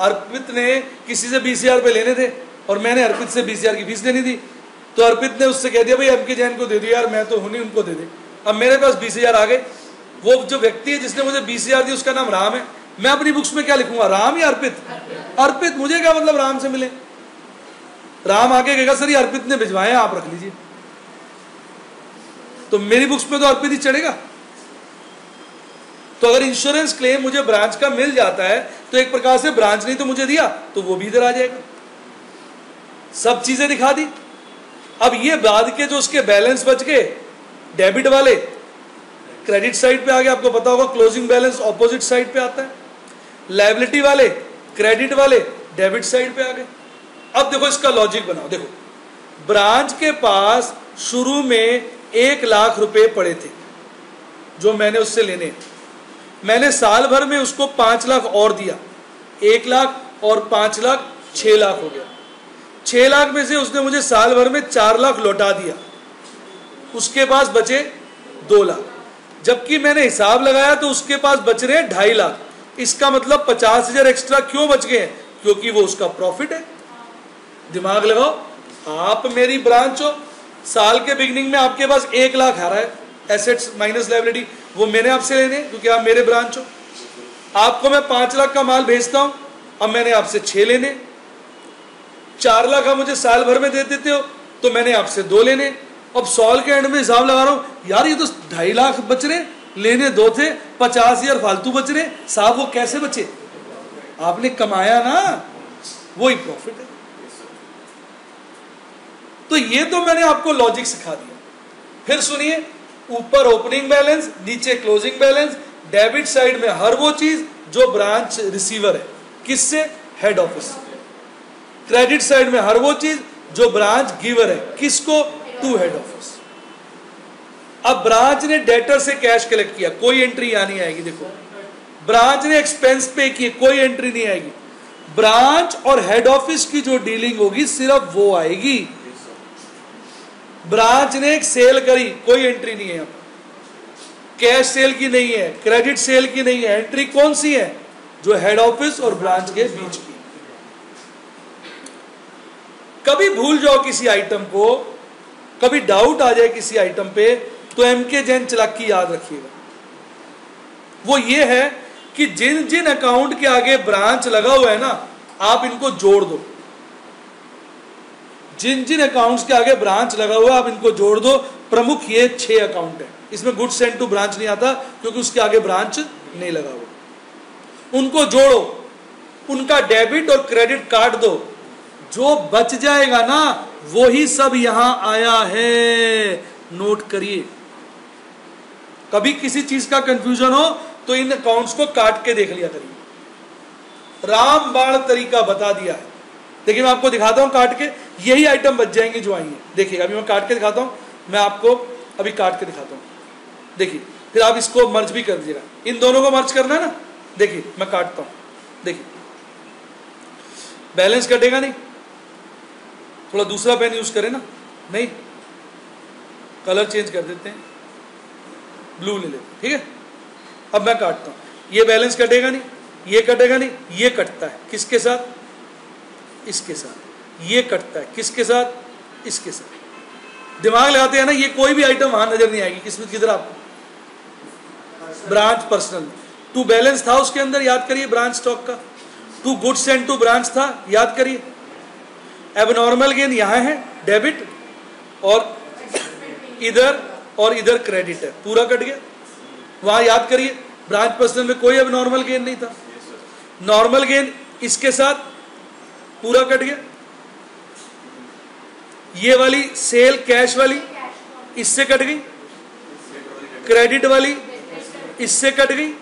अर्पित ने किसी से 20,000 रुपए लेने थे और मैंने अर्पित से 20,000 की फीस लेनी थी, तो अर्पित ने उससे कह दिया भाई एमके जैन को दे दो यार, मैं तो हूं नहीं, उनको दे दे। अब मेरे पास 20,000 आ गए, वो जो व्यक्ति है जिसने मुझे 20,000 दी उसका नाम राम है, मैं अपनी बुक्स में क्या लिखूंगा, राम या अर्पित? अर्पित। मुझे क्या मतलब राम से मिले? राम आके कहेगा सर ये अर्पित ने भिजवाए आप रख लीजिए, तो मेरी बुक्स में तो अर्पित ही चढ़ेगा। तो अगर इंश्योरेंस क्लेम मुझे ब्रांच का मिल जाता है तो एक प्रकार से ब्रांच ने तो मुझे दिया, तो वो भी इधर आ जाएगा, सब चीजें दिखा दी। अब ये बाद के जो उसके बैलेंस बच गए डेबिट वाले क्रेडिट साइड पे आ गए, आपको पता होगा क्लोजिंग बैलेंस ऑपोजिट साइड पे आता है, लायबिलिटी वाले क्रेडिट वाले डेबिट साइड पे आ गए। अब देखो इसका लॉजिक बनाओ, देखो ब्रांच के पास शुरू में 1 लाख रुपए पड़े थे जो मैंने उससे लेने, मैंने साल भर में उसको 5 लाख और दिया, 1 लाख और 5 लाख 6 लाख हो गया। 6 लाख में से उसने मुझे साल भर में 4 लाख लौटा दिया, उसके पास बचे 2 लाख, जबकि मैंने हिसाब लगाया तो उसके पास बच रहे 2.5 लाख। इसका मतलब 50,000 एक्स्ट्रा क्यों बच गए? क्योंकि वो उसका प्रॉफिट है। दिमाग लगाओ, आप मेरी ब्रांच हो, साल के बिगिनिंग में आपके पास 1 लाख आ रहा है एसेट्स माइनस लायबिलिटी, वो मैंने आपसे लेने क्योंकि आप मेरे ब्रांच हो। आपको मैं 5 लाख का माल भेजता हूं, अब मैंने आपसे 6 लेने, 4 लाख आप मुझे साल भर में दे देते हो तो मैंने आपसे 2 लेने। अब साल के एंड में हिसाब लगा रहा हूं, यार ये तो 2.5 लाख बच रहे, लेने 2 थे, 50,000 फालतू बच रहे। साहब वो कैसे बचे? आपने कमाया ना, वही प्रॉफिट है। तो ये तो मैंने आपको लॉजिक सिखा दिया। फिर सुनिए, ऊपर ओपनिंग बैलेंस, नीचे क्लोजिंग बैलेंस, डेबिट साइड में हर वो चीज जो ब्रांच रिसीवर है, किससे? Head office. क्रेडिट साइड में हर वो चीज जो ब्रांच गिवर है, किसको? To head office. अब ब्रांच ने डेटर से कैश कलेक्ट किया, कोई एंट्री यहां नहीं आएगी। देखो ब्रांच ने एक्सपेंस पे किए, कोई एंट्री नहीं आएगी। ब्रांच और हेड ऑफिस की जो डीलिंग होगी सिर्फ वो आएगी। ब्रांच ने एक सेल करी, कोई एंट्री नहीं है यहां पर, कैश सेल की नहीं है, क्रेडिट सेल की नहीं है, एंट्री कौन सी है? जो हेड ऑफिस और ब्रांच के बीच की। कभी भूल जाओ किसी आइटम को, कभी डाउट आ जाए किसी आइटम पे, तो एमके जैन चालाकी याद रखिएगा। वो ये है कि जिन जिन अकाउंट के आगे ब्रांच लगा हुआ है ना, आप इनको जोड़ दो। जिन जिन अकाउंट्स के आगे ब्रांच लगा हुआ आप इनको जोड़ दो। प्रमुख ये 6 अकाउंट है, इसमें गुड्स सेंट टू ब्रांच नहीं आता क्योंकि उसके आगे ब्रांच नहीं लगा हुआ। उनको जोड़ो, उनका डेबिट और क्रेडिट काट दो, जो बच जाएगा ना वो ही सब यहां आया है। नोट करिए, कभी किसी चीज का कंफ्यूजन हो तो इन अकाउंट्स को काट के देख लिया करिए। रामबाण तरीका बता दिया है। देखिए मैं आपको दिखाता हूं काट के, यही आइटम बच जाएंगे जो आएंगे। देखिए अभी मैं काट के दिखाता हूं, मैं आपको अभी काट के दिखाता हूं। देखिए फिर आप इसको मर्ज भी कर दीजिएगा, इन दोनों को मर्ज करना है ना। देखिए मैं काटता हूं, देखिए बैलेंस कटेगा नहीं, थोड़ा दूसरा पेन यूज करें ना, नहीं कलर चेंज कर देते हैं, ब्लू ले लेते, ठीक है। अब मैं काटता हूं, ये बैलेंस कटेगा नहीं, ये कटेगा नहीं, ये कटता है किसके साथ? इसके साथ। ये कटता है किसके साथ? इसके साथ। दिमाग लगाते हैं ना, ये कोई भी आइटम वहां नजर नहीं आएगी। किसमें? किधर? आपको ब्रांच पर्सनल टू बैलेंस था उसके अंदर, याद करिए ब्रांच स्टॉक का। To goods and to branch था, याद करिए। एबनॉर्मल गेन यहां है डेबिट, और इधर क्रेडिट है, पूरा कट गया। वहां याद करिए ब्रांच पर्सनल में कोई एबनॉर्मल गेन नहीं था। नॉर्मल गेन इसके साथ, पूरा कट गया। ये वाली सेल कैश वाली इससे कट गई, क्रेडिट वाली इससे कट गई,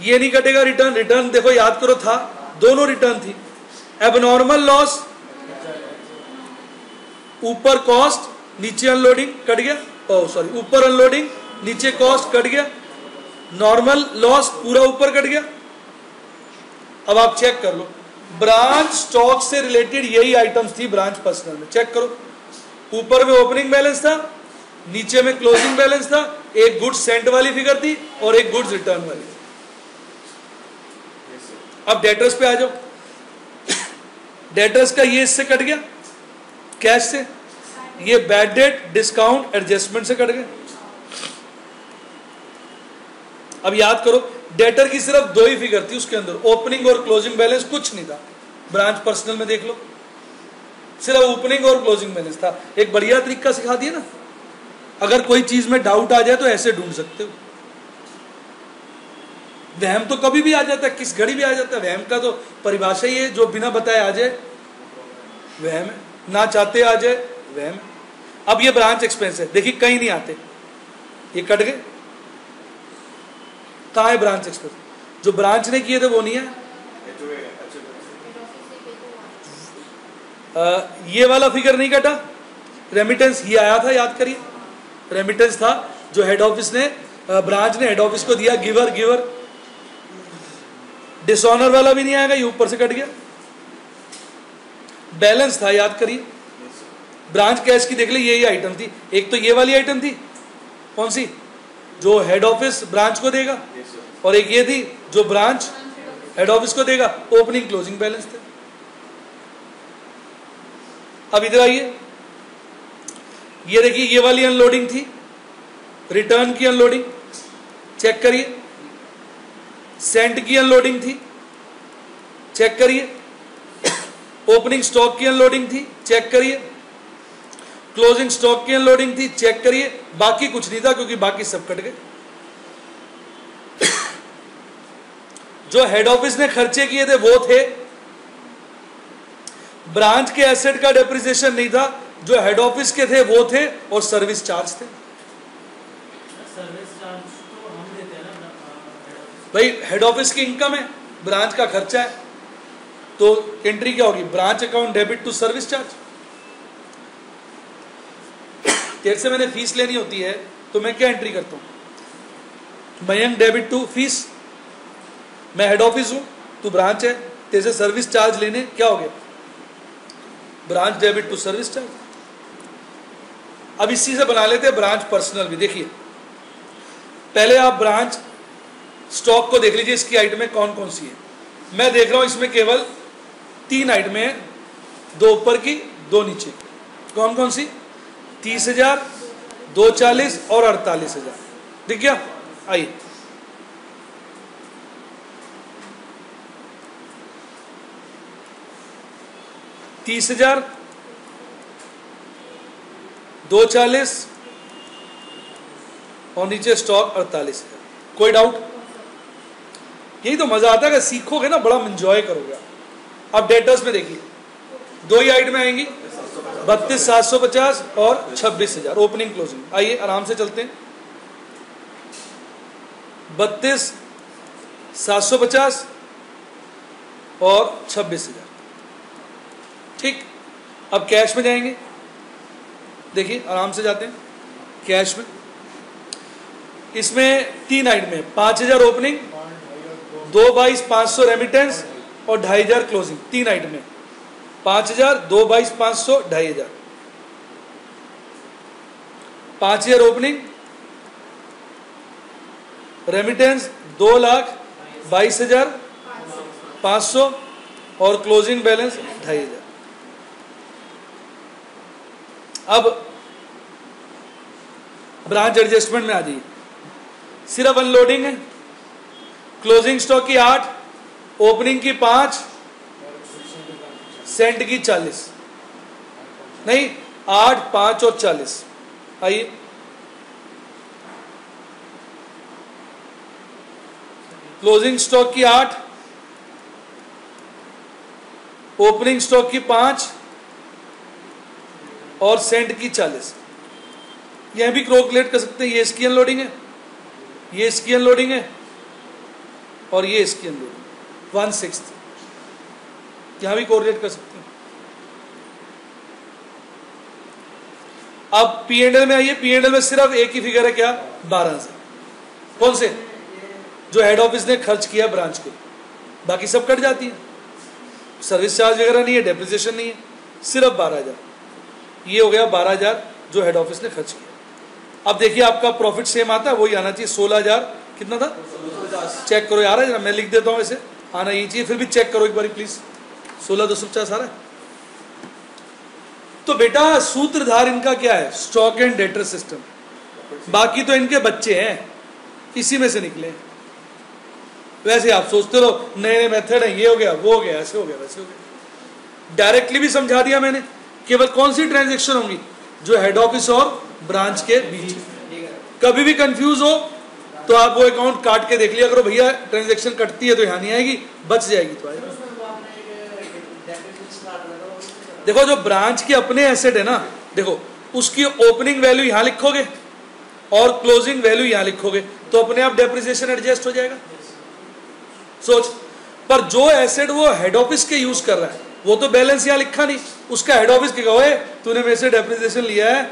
ये नहीं कटेगा। रिटर्न, रिटर्न देखो याद करो था, दोनों रिटर्न थी। एबनॉर्मल लॉस, ऊपर कॉस्ट नीचे अनलोडिंग कट गया, सॉरी ऊपर अनलोडिंग नीचे कॉस्ट कट गया। नॉर्मल लॉस पूरा ऊपर कट गया। अब आप चेक कर लो, ब्रांच स्टॉक से रिलेटेड यही आइटम्स थी ब्रांच पर्सनल में। चेक करो, ऊपर में ओपनिंग बैलेंस था, नीचे में क्लोजिंग बैलेंस था, एक गुड्स सेंट वाली फिगर थी और एक गुड्स रिटर्न वाली। अब डेटर्स पे आ जाओ। डेटर्स का ये इससे कट गया कैश से, ये बैड डेट डिस्काउंट एडजस्टमेंट से कट गया। अब याद करो, डेटर की सिर्फ दो ही फिगर थी उसके अंदर, ओपनिंग और क्लोजिंग बैलेंस कुछ नहीं था। ब्रांच पर्सनल में देख लो, सिर्फ ओपनिंग और क्लोजिंग बैलेंस था। एक बढ़िया तरीका सिखा दिया ना, अगर कोई चीज में डाउट आ जाए तो ऐसे ढूंढ सकते हो। वहम तो कभी भी आ जाता है, किस घड़ी भी आ जाता है। वहम का तो परिभाषा ही है, जो बिना बताए आ जाए वहम है, ना चाहते आ जाए वहम है। अब ये ब्रांच एक्सपेंस है, देखिए कहीं नहीं आते, ये कट गए। कहाँ है ब्रांच एक्सपेंस? जो ब्रांच ने किए थे वो नहीं है। ये वाला फिगर नहीं कटा, रेमिटेंस ये आया था, याद करिए। रेमिटेंस था जो हेड ऑफिस ने, ब्रांच ने हेड ऑफिस को दिया, गिवर गिवर। डिसऑनर वाला भी नहीं आएगा, ये ऊपर से कट गया। बैलेंस था, याद करिए। ब्रांच कैश की देख ली, यही आइटम थी। एक तो ये वाली आइटम थी, कौन सी, जो हेड ऑफिस ब्रांच को देगा, और एक ये थी जो ब्रांच हेड ऑफिस को देगा। ओपनिंग क्लोजिंग बैलेंस थे। अब इधर आइए, ये देखिए ये वाली अनलोडिंग थी, रिटर्न की अनलोडिंग, चेक करिए। सेंट की अनलोडिंग थी, चेक करिए। ओपनिंग स्टॉक की अनलोडिंग थी, चेक करिए। क्लोजिंग स्टॉक की अनलोडिंग थी, चेक करिए। बाकी कुछ नहीं था, क्योंकि बाकी सब कट गए। जो हेड ऑफिस ने खर्चे किए थे वो थे, ब्रांच के एसेट का डेप्रिसिएशन नहीं था। जो हेड ऑफिस के थे वो थे, और सर्विस चार्ज थे। सर्विस चार्ज तो हम देते हैं ना भाई हेड ऑफिस की इनकम है, ब्रांच का खर्चा है, तो एंट्री क्या होगी? Branch account debit to service charge. तेरे से मैंने फीस लेनी होती है तो मैं क्या एंट्री करता हूं? Mayank debit to fees. मैं हेड ऑफिस हूं, तू ब्रांच है, तेरे से सर्विस चार्ज लेने, क्या हो गया? Branch debit to service charge. अब इसी से बना लेते हैं ब्रांच पर्सनल भी। देखिए पहले आप ब्रांच स्टॉक को देख लीजिए, इसकी आइटमें कौन कौन सी है। मैं देख रहा हूं इसमें केवल 3 आइटमें हैं, 2 ऊपर की 2 नीचे। कौन कौन सी? 30,000, 240 और 48,000। दिख गया? आइए, $30,000, 240 और नीचे स्टॉक 48,000। कोई डाउट? यही तो मजा आता है कि सीखोगे ना, बड़ा एंजॉय करोगे। अब डेटर्स में देखिए, 2 ही आइटमें आएंगी, 32,750 और 26,000 ओपनिंग क्लोजिंग। आइए आराम से चलते हैं। 32,750 और 26,000। ठीक, अब कैश में जाएंगे। देखिए आराम से जाते हैं कैश में। इसमें 3 आइटमें, 5,000 ओपनिंग, 2/22,500 रेमिटेंस और 2,500 क्लोजिंग। 3 आइटमें, 5,000, 2/22,500, 2,500। 5,000 ओपनिंग, रेमिटेंस 2,22,500 और क्लोजिंग बैलेंस 2,500। अब ब्रांच एडजस्टमेंट में आ जाइए। सिर्फ अनलोडिंग है, क्लोजिंग स्टॉक की 8, ओपनिंग की 5, सेंट की 40, नहीं 8, 5 और 40। आइए क्लोजिंग स्टॉक की 8, ओपनिंग स्टॉक की 5 और सेंड की 40। यह भी कैलकुलेट कर सकते हैं। ये इसकी अनलोडिंग है, ये इसकी अनलोडिंग है और ये इसकी अनलोडिंग 1/6। यहां भी कोरिलेट कर सकते हैं। अब P&L में आइए। P&L में सिर्फ एक ही फिगर है, क्या? 12,000। कौन से? जो हेड ऑफिस ने खर्च किया ब्रांच के, बाकी सब कट जाती है। सर्विस चार्ज वगैरह नहीं है, डेप्रिसिएशन नहीं है, सिर्फ 12,000। ये हो गया 12,000 जो हेड ऑफिस ने खर्च किया। अब देखिए आपका प्रॉफिट सेम आता है, वही आना चाहिए। 16,000 कितना था? चेक करो यार, मैं लिख देता हूं, ऐसे आना ही चाहिए। फिर भी चेक करो एक बार प्लीज। 16,250 आ रहा है। तो बेटा सूत्रधार इनका क्या है? Stock and debtor system. बाकी तो इनके बच्चे हैं, इसी में से निकले। वैसे आप सोचते रहो नए नए मेथड है, ये हो गया, वो हो गया, ऐसे हो गया, वैसे हो गया। डायरेक्टली भी समझा दिया मैंने। केवल कौन सी ट्रांजैक्शन होंगी? जो हेड ऑफिस और ब्रांच के बीच। कभी भी कंफ्यूज हो तो आप वो अकाउंट काट के देख लिया करो, भैया ट्रांजैक्शन कटती है तो यहां नहीं आएगी, बच जाएगी तो आएगी। देखो जो ब्रांच के अपने एसेट है ना, देखो उसकी ओपनिंग वैल्यू यहां लिखोगे और क्लोजिंग वैल्यू यहां लिखोगे तो अपने आप डेप्रिसिएशन एडजस्ट हो जाएगा। सोच, पर जो एसेट वो हेड ऑफिस के यूज कर रहा है वो तो बैलेंस यहां लिखा नहीं, उसका हेड ऑफिस के कहो तूने मेरे से डेप्रिसिएशन लिया है,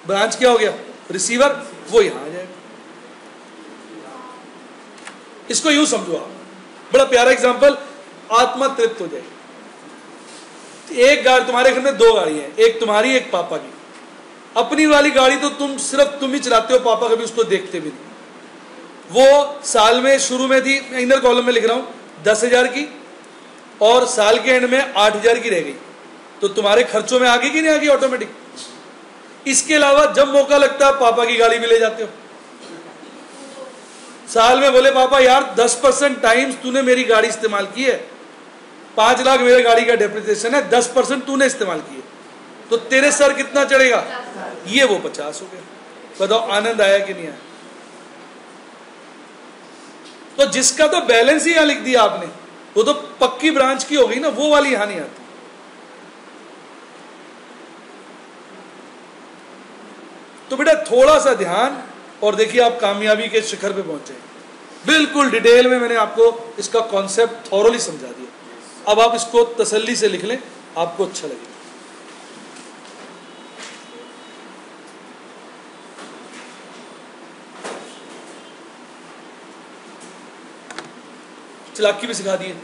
ब्रांच क्या हो गया? रिसीवर, वो यहां आ जाएगा। इसको यूं समझो आप, बड़ा प्यारा एग्जांपल, आत्मा तृप्त हो जाएगी। एक गाड़ी, तुम्हारे घर में 2 गाड़ी है, एक तुम्हारी एक पापा की। अपनी वाली गाड़ी तो सिर्फ तुम ही चलाते हो, पापा कभी उसको देखते भी नहीं। वो साल में शुरू में थी, इनर कॉलम में लिख रहा हूं 10,000 की, और साल के एंड में 8,000 की रह गई, तो तुम्हारे खर्चों में आ गई कि नहीं आ गई ऑटोमेटिक? इसके अलावा जब मौका लगता है पापा की गाड़ी भी ले जाते हो। साल में बोले पापा यार 10% टाइम्स तूने मेरी गाड़ी इस्तेमाल की है, 5 लाख मेरे गाड़ी का डेप्रिसिएशन है, 10% तूने इस्तेमाल किए, तो तेरे सर कितना चढ़ेगा? ये वो 50 हो गया। बताओ आनंद आया कि नहीं आया? तो जिसका तो बैलेंस ही यहां लिख दिया आपने, वो तो पक्की ब्रांच की हो गई ना, वो वाली यहां नहीं आती। तो बेटा थोड़ा सा ध्यान और देखिए आप कामयाबी के शिखर पे पहुंचे। बिल्कुल डिटेल में मैंने आपको इसका कॉन्सेप्ट थॉरोली समझा दिया। अब आप इसको तसल्ली से लिख लें, आपको अच्छा लगेगा। चालाकी भी सिखा दी है।